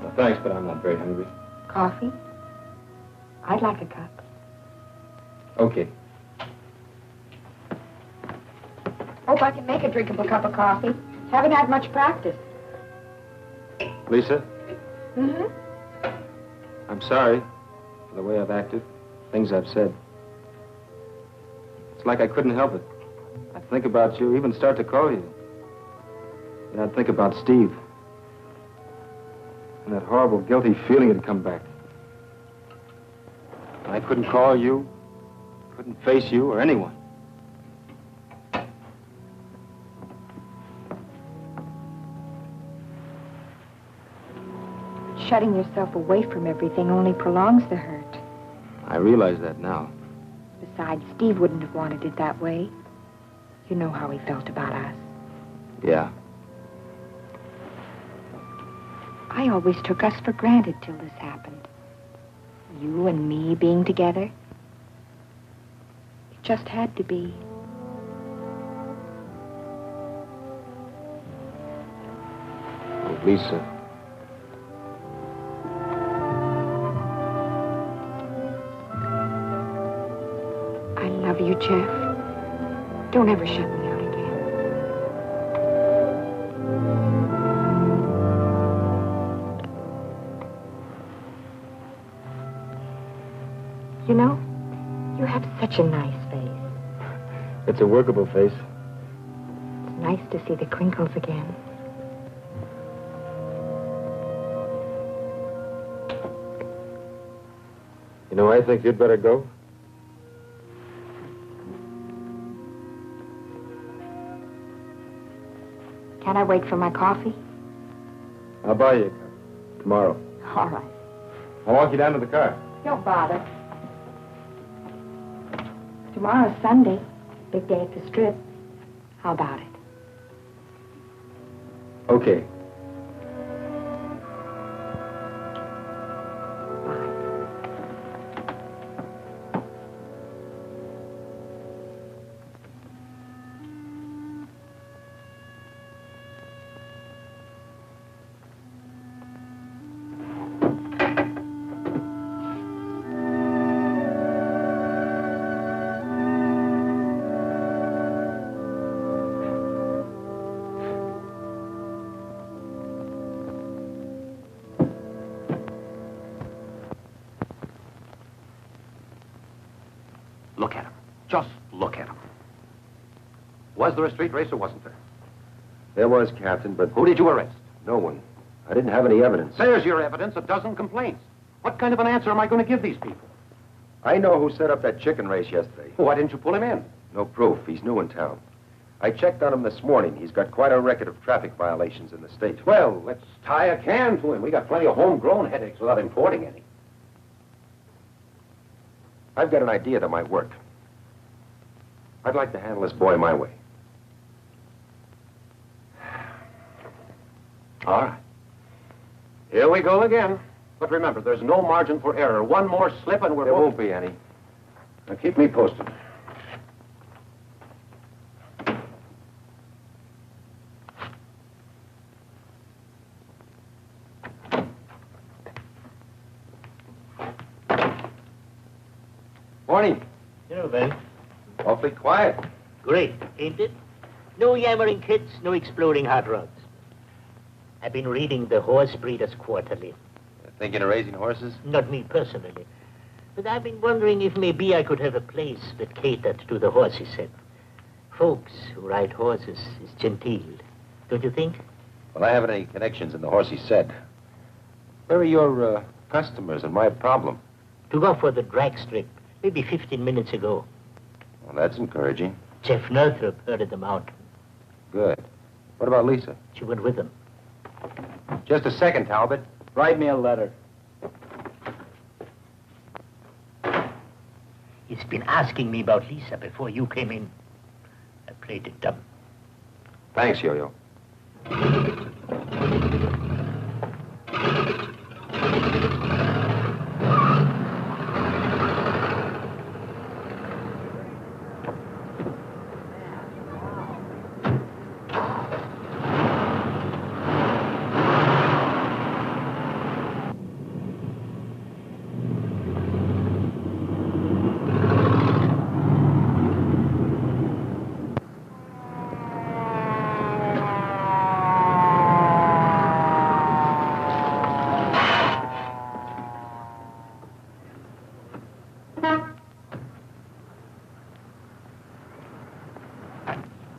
No, thanks, but I'm not very hungry.
Coffee? I'd like a cup.
Okay.
Hope I can make a drinkable cup of coffee. Haven't had much practice.
Lisa,
Mm-hmm.
I'm sorry for the way I've acted, things I've said. It's like I couldn't help it. I'd think about you, even start to call you. And I'd think about Steve. And that horrible, guilty feeling had come back. And I couldn't call you, couldn't face you or anyone.
Shutting yourself away from everything only prolongs the hurt.
I realize that now.
Besides, Steve wouldn't have wanted it that way. You know how he felt about us.
Yeah.
I always took us for granted till this happened. You and me being together. It just had to be.
Oh, Lisa.
I love you, Jeff. Don't ever shut me out again. You know, you have such a nice face.
It's a workable face.
It's nice to see the crinkles again.
You know, I think you'd better go.
Can I wait for my coffee?
I'll buy you a cup tomorrow.
All right.
I'll walk you down to the car.
Don't bother. Tomorrow's Sunday. Big day at the Strip. How about it?
Okay.
Look at him. Just look at him. Was there a street race or wasn't there?
There was, Captain, but...
Who did you arrest?
No one. I didn't have any evidence.
There's your evidence, a dozen complaints. What kind of an answer am I going to give these people?
I know who set up that chicken race yesterday.
Why didn't you pull him in?
No proof. He's new in town. I checked on him this morning. He's got quite a record of traffic violations in the state.
Well, let's tie a can to him. We got plenty of homegrown headaches without importing any.
I've got an idea that might work. I'd like to handle this boy my way.
All right. Here we go again. But remember, there's no margin for error. One more slip and we're
There
both...
won't be any.
Now, keep me posted.
Morning.
You know, Ben.
Awfully quiet.
Great, ain't it? No yammering kids, no exploding hot rods. I've been reading the Horse Breeders Quarterly.
Thinking of raising horses?
Not me personally. But I've been wondering if maybe I could have a place that catered to the horsey set. Folks who ride horses is genteel. Don't you think?
Well, I haven't any connections in the horsey set. Where are your customers and my problem?
To go for the drag strip, maybe 15 minutes ago.
Well, that's encouraging.
Jeff Northrop herded them out.
Good. What about Lisa?
She went with them.
Just a second, Talbot.
Write me a letter.
He's been asking me about Lisa before you came in. I played it dumb.
Thanks, Yo-Yo.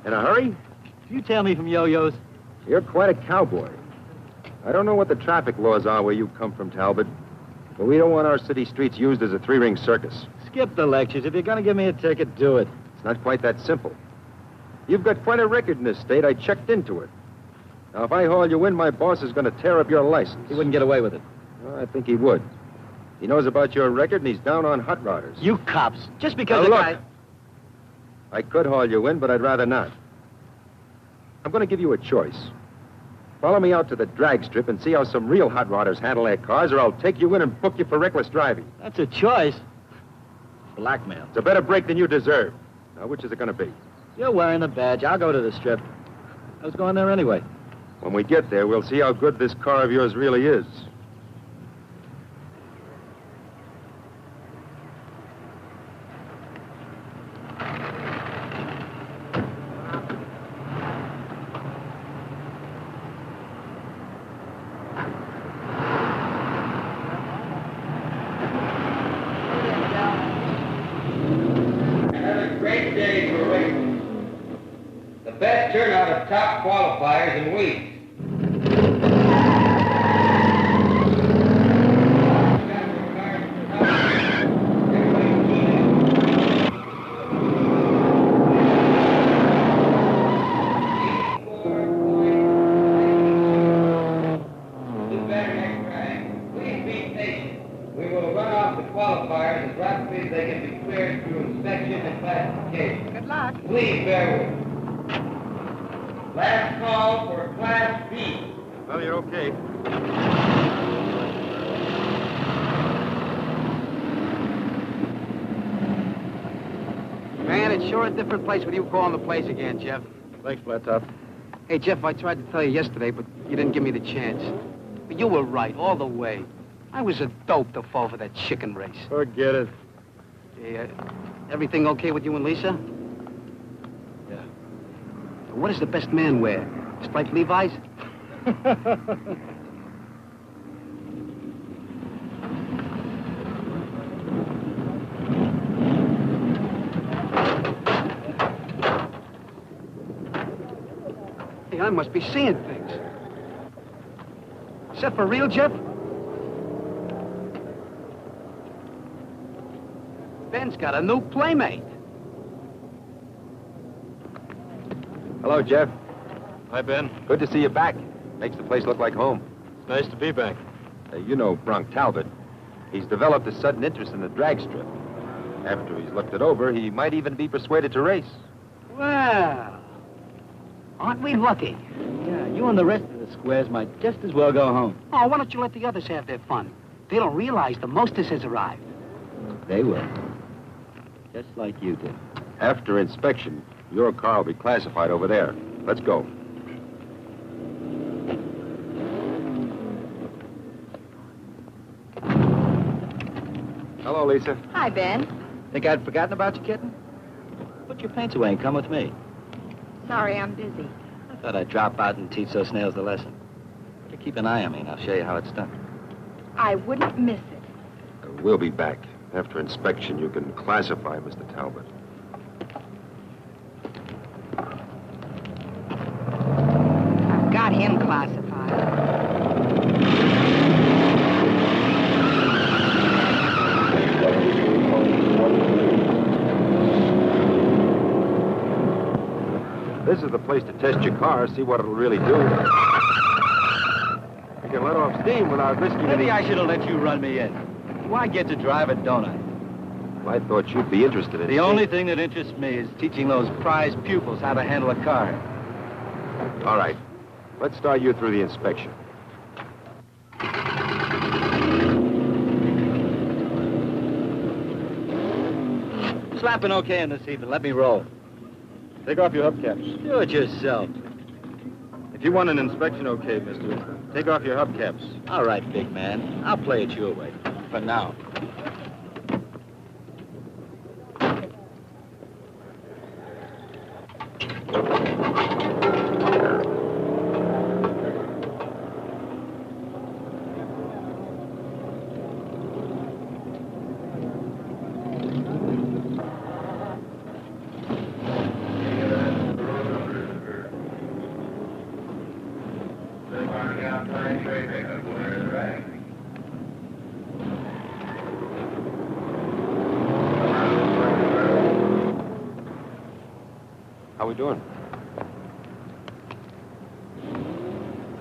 In a hurry? You tell me from Yo-Yo's.
You're quite a cowboy. I don't know what the traffic laws are where you come from, Talbot, but we don't want our city streets used as a three-ring circus.
Skip the lectures. If you're going to give me a ticket, do it.
It's not quite that simple. You've got quite a record in this state. I checked into it. Now, if I haul you in, my boss is going to tear up your license.
He wouldn't get away with it.
Well, I think he would. He knows about your record, and he's down on hot rodders.
You cops. Just because
Now,
the
look,
guy...
I could haul you in, but I'd rather not. I'm going to give you a choice. Follow me out to the drag strip and see how some real hot rodders handle their cars, or I'll take you in and book you for reckless driving.
That's a choice. Blackmail.
It's a better break than you deserve. Now, which is it going to be?
You're wearing the badge. I'll go to the strip. I was going there anyway.
When we get there, we'll see how good this car of yours really is.
Another great day for racing. The best turnout of top qualifiers in weeks. Please be patient. We will run off the qualifiers as rapidly as they can be cleared through inspection and classification.
Good luck.
Please bear with us. Last call for Class B.
Well, you're okay.
Man, it's sure a different place with you calling the place again, Jeff.
Thanks, Flat Top.
Hey, Jeff, I tried to tell you yesterday, but you didn't give me the chance. But you were right, all the way. I was a dope to fall for that chicken race.
Forget it.
Hey, everything okay with you and Lisa?
Yeah.
What does the best man wear? Striped Levi's? Hey, I must be seeing things. Is that for real, Jeff? Ben's got a new playmate.
Hello, Jeff.
Hi, Ben.
Good to see you back. Makes the place look like home.
It's nice to be back.
You know Bronk Talbot. He's developed a sudden interest in the drag strip. After he's looked it over, he might even be persuaded to race.
Well, aren't we lucky?
Yeah, you and the rest of the squares might just as well go home.
Oh, why don't you let the others have their fun?
They don't realize the mostess has arrived.
They will. Just like you did.
After inspection, your car will be classified over there. Let's go. Hello, Lisa.
Hi, Ben.
Think I'd forgotten about you, kitten? Put your paints away and come with me.
Sorry, I'm busy.
I thought I'd drop out and teach those snails the lesson. You keep an eye on me, and I'll show you how it's done.
I wouldn't miss it.
We'll be back. After inspection, you can classify Mr. Talbot.
I've got him classified.
This is the place to test your car, see what it'll really do. You can let off steam without risking any...
Maybe I should have let you run me in. Why get to drive it, don't I?
Well, I thought you'd be interested in...
The only thing that interests me is teaching those prize pupils how to handle a car.
All right. Let's start you through the inspection.
Slapping okay in this evening. Let me roll.
Take off your hubcaps.
Do it yourself.
If you want an inspection okay, mister, take off your hubcaps.
All right, big man. I'll play it your way. For now.
How we doing?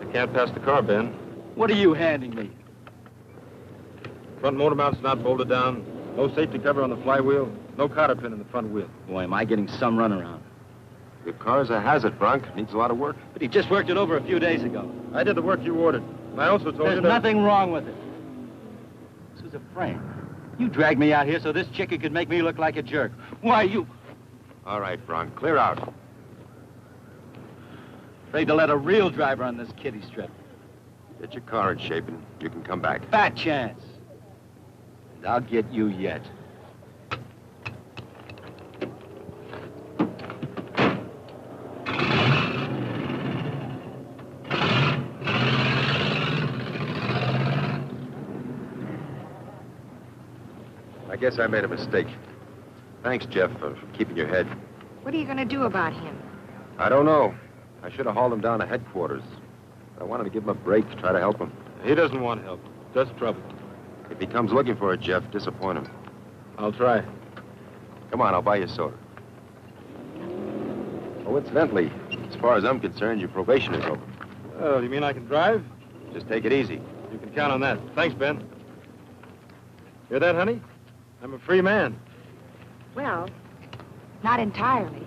I can't pass the car, Ben.
What are you handing me?
Front motor mount's not bolted down. No safety cover on the flywheel. No cotter pin in the front wheel.
Boy, am I getting some runaround.
Your car's a hazard, Bronk. Needs a lot of work.
But he just worked it over a few days ago.
I did the work you ordered. And I also told you
There's
that...
nothing wrong with it. This was a prank. You dragged me out here so this chicken could make me look like a jerk. Why, you...
All right, Bronk. Clear out.
Afraid to let a real driver on this kiddie strip.
Get your car in shape and you can come back.
Fat chance. And I'll get you yet.
I guess I made a mistake. Thanks, Jeff, for keeping your head.
What are you going to do about him?
I don't know. I should have hauled him down to headquarters. I wanted to give him a break, try to help him.
He doesn't want help. Just trouble.
If he comes looking for it, Jeff, disappoint him.
I'll try.
Come on, I'll buy you a soda. Oh, incidentally, as far as I'm concerned, your probation is over.
Oh, you mean I can drive?
Just take it easy.
You can count on that. Thanks, Ben. Hear that, honey? I'm a free man.
Well, not entirely.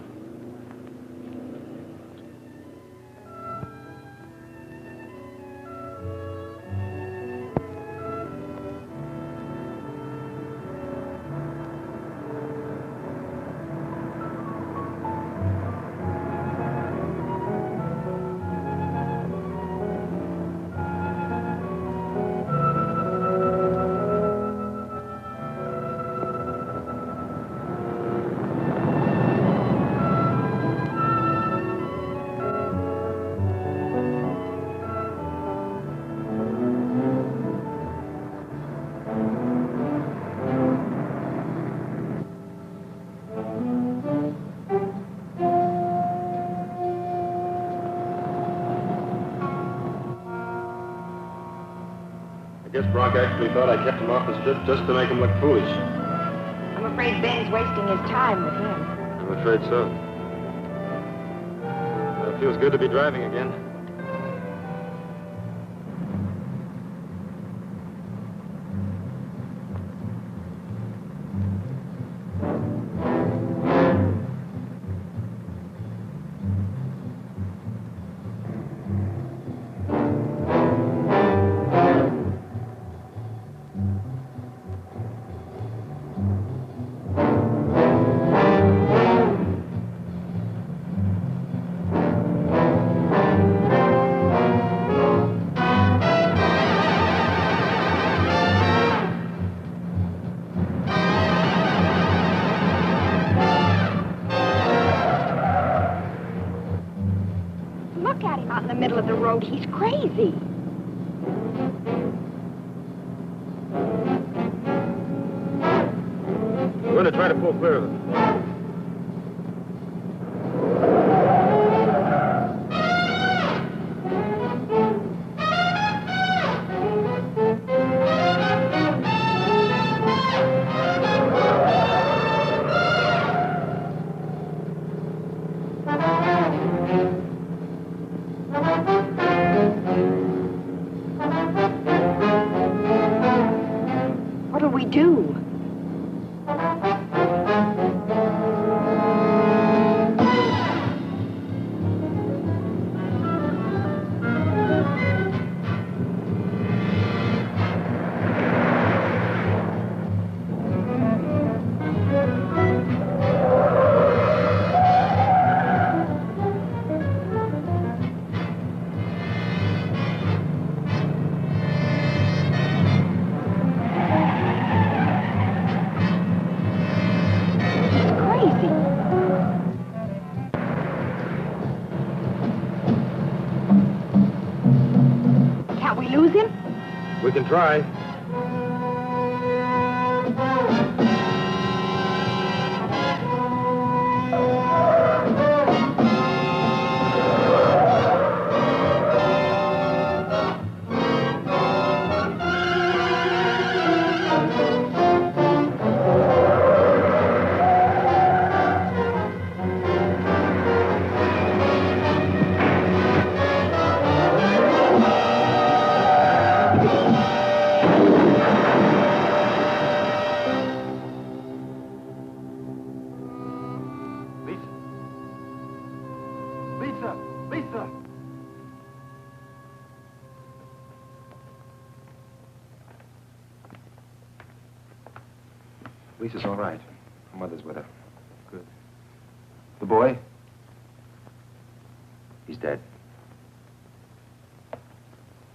I guess Bronk actually thought I kept him off the strip just to make him look foolish.
I'm afraid Ben's wasting his time with him.
I'm afraid so. It feels good to be driving again.
think he's crazy.
We're going to try to pull clear of them.
What'll we do? Can't we lose him?
We can try.
Lisa!
Lisa's all right. Her mother's with her. Good. The boy? He's dead.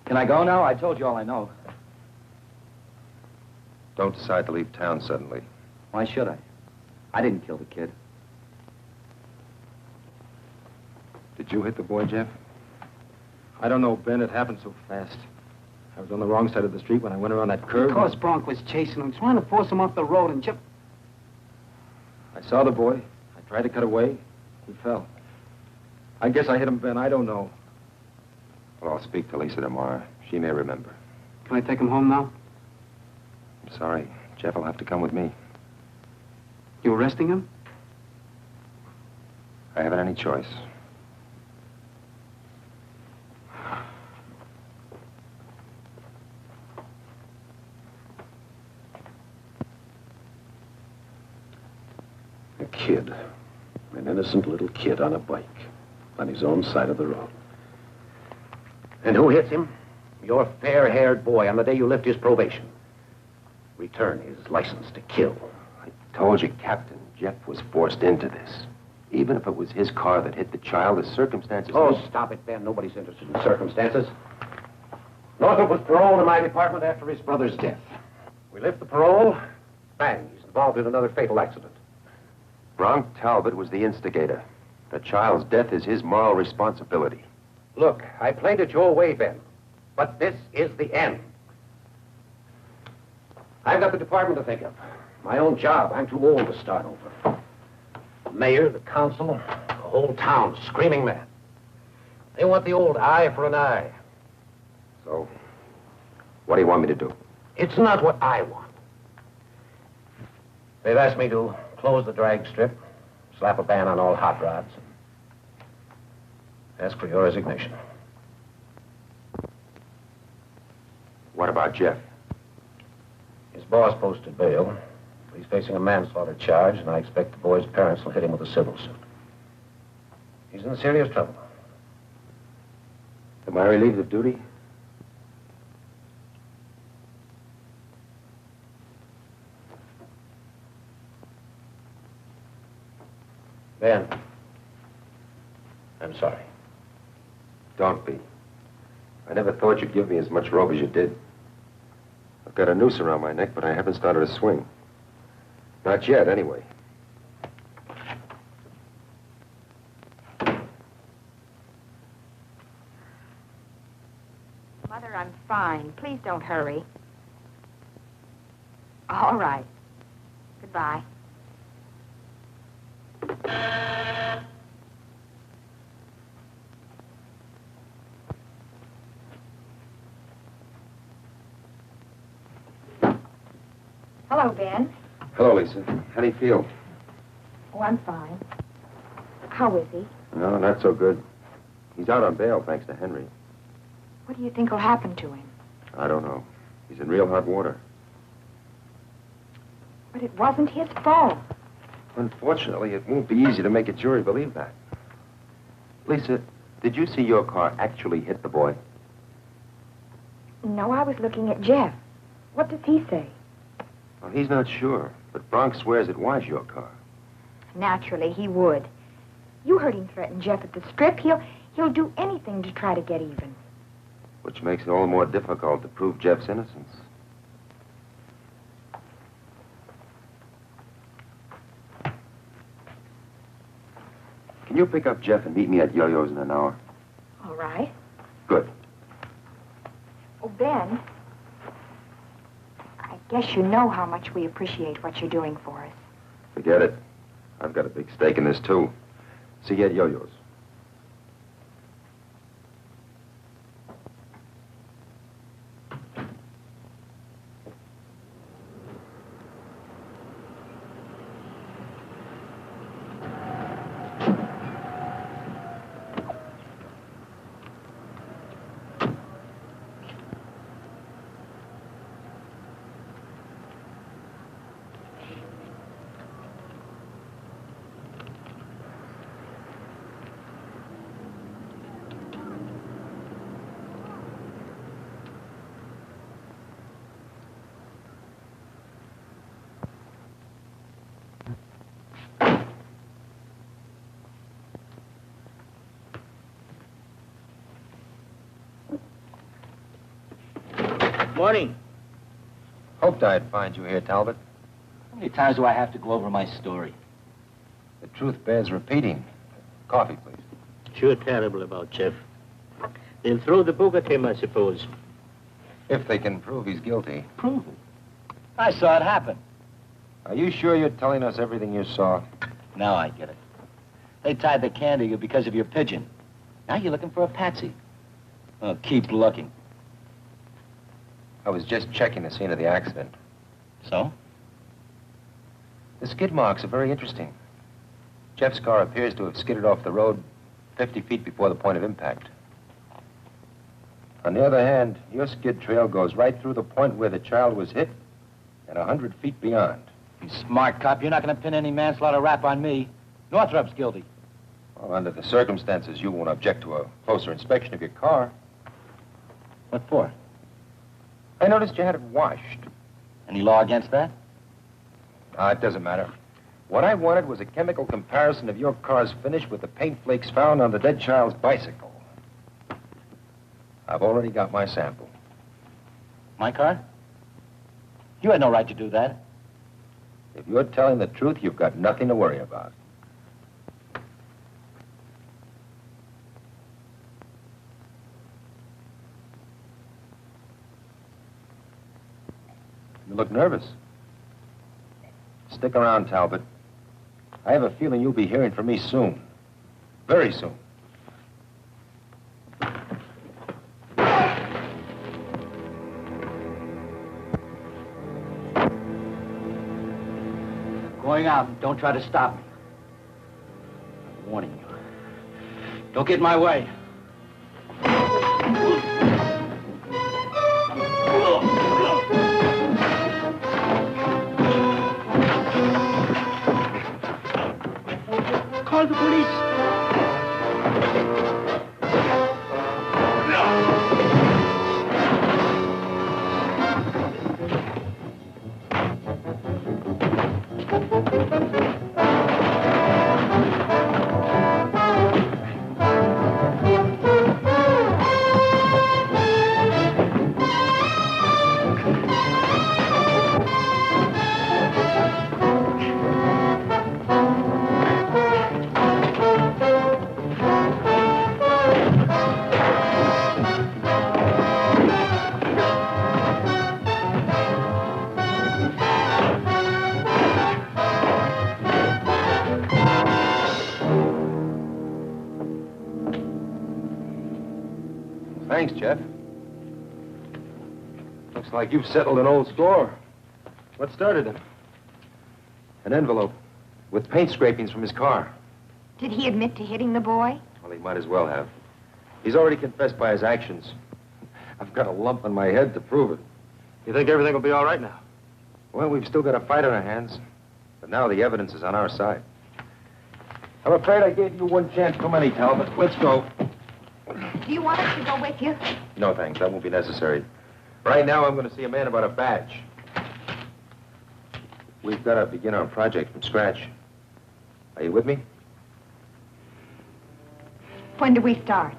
Can I go now? I told you all I know.
Don't decide to leave town suddenly.
Why should I? I didn't kill the kid.
Did you hit the boy, Jeff?
I don't know, Ben. It happened so fast. I was on the wrong side of the street when I went around that curve.
Because Bronk was chasing him, trying to force him off the road, and Jeff...
I saw the boy. I tried to cut away. He fell. I guess I hit him, Ben. I don't know.
Well, I'll speak to Lisa tomorrow. She may remember.
Can I take him home now?
I'm sorry. Jeff will have to come with me.
You arresting him?
I haven't any choice.
A kid. An innocent little kid on a bike. On his own side of the road. And who hits him? Your fair-haired boy on the day you lift his probation. Return his license to kill.
I told you, Captain, Jeff was forced into this. Even if it was his car that hit the child, the circumstances...
Oh, stop it, Ben. Nobody's interested in circumstances. Northup was paroled in my department after his brother's death. We lift the parole, bang, he's involved in another fatal accident.
Bronk Talbot was the instigator. The child's death is his moral responsibility.
Look, I played it your way, Ben. But this is the end. I've got the department to think of. My own job. I'm too old to start over. The mayor, the council, the whole town screaming mad. They want the old eye for an eye.
So, what do you want me to do?
It's not what I want. They've asked me to close the drag strip, slap a ban on all hot rods, and ask for your resignation.
What about Jeff?
His boss posted bail. He's facing a manslaughter charge, and I expect the boy's parents will hit him with a civil suit. He's in serious trouble.
Am I relieved of duty?
Ben, I'm sorry.
Don't be. I never thought you'd give me as much rope as you did. I've got a noose around my neck, but I haven't started a swing. Not yet, anyway.
fine. Please don't hurry. All right. Goodbye. Hello, Ben.
Hello, Lisa. How do you feel?
Oh, I'm fine. How is he?
No, not so good. He's out on bail, thanks to Henry.
What do you think will happen to him?
I don't know. He's in real hot water.
But it wasn't his fault.
Unfortunately, it won't be easy to make a jury believe that. Lisa, did you see your car actually hit the boy?
No, I was looking at Jeff. What does he say?
Well, he's not sure, but Bronx swears it was your car.
Naturally, he would. You heard him threaten Jeff at the strip. He'll do anything to try to get even.
Which makes it all the more difficult to prove Jeff's innocence. Can you pick up Jeff and meet me at Yo-Yo's in an hour?
All right.
Good.
Oh, Ben, I guess you know how much we appreciate what you're doing for us.
Forget it. I've got a big stake in this, too. See you at Yo-Yo's.
Morning.
Hoped I'd find you here, Talbot.
How many times do I have to go over my story?
The truth bears repeating. Coffee, please.
Sure terrible about Jeff. They'll throw the book at him, I suppose.
If they can prove he's guilty.
Prove it. I saw it happen.
Are you sure you're telling us everything you saw?
Now I get it. They tied the can to you because of your pigeon. Now you're looking for a patsy. Oh, keep looking.
I was just checking the scene of the accident.
So?
The skid marks are very interesting. Jeff's car appears to have skidded off the road 50 feet before the point of impact. On the other hand, your skid trail goes right through the point where the child was hit and 100 feet beyond.
You smart cop, you're not going to pin any manslaughter rap on me. Northrup's guilty.
Well, under the circumstances, you won't object to a closer inspection of your car.
What for?
I noticed you had it washed.
Any law against that?
It doesn't matter. What I wanted was a chemical comparison of your car's finish with the paint flakes found on the dead child's bicycle. I've already got my sample.
My car? You had no right to do that.
If you're telling the truth, you've got nothing to worry about. You look nervous. Stick around, Talbot. I have a feeling you'll be hearing from me soon. Very soon.
Going out. Don't try to stop me. I'm warning you. Don't get in my way.
Call the police.
Thanks, Jeff. Looks like you've settled an old score. What started him? An envelope with paint scrapings from his car.
Did he admit to hitting the boy?
Well, he might as well have. He's already confessed by his actions. I've got a lump on my head to prove it.
You think everything will be all right now?
Well, we've still got a fight on our hands. But now the evidence is on our side. I'm afraid I gave you one chance too many, Talbot. Let's go.
Do you want us to go with you?
No, thanks. That won't be necessary. Right now, I'm going to see a man about a badge. We've got to begin our project from scratch. Are you with me?
When do we start?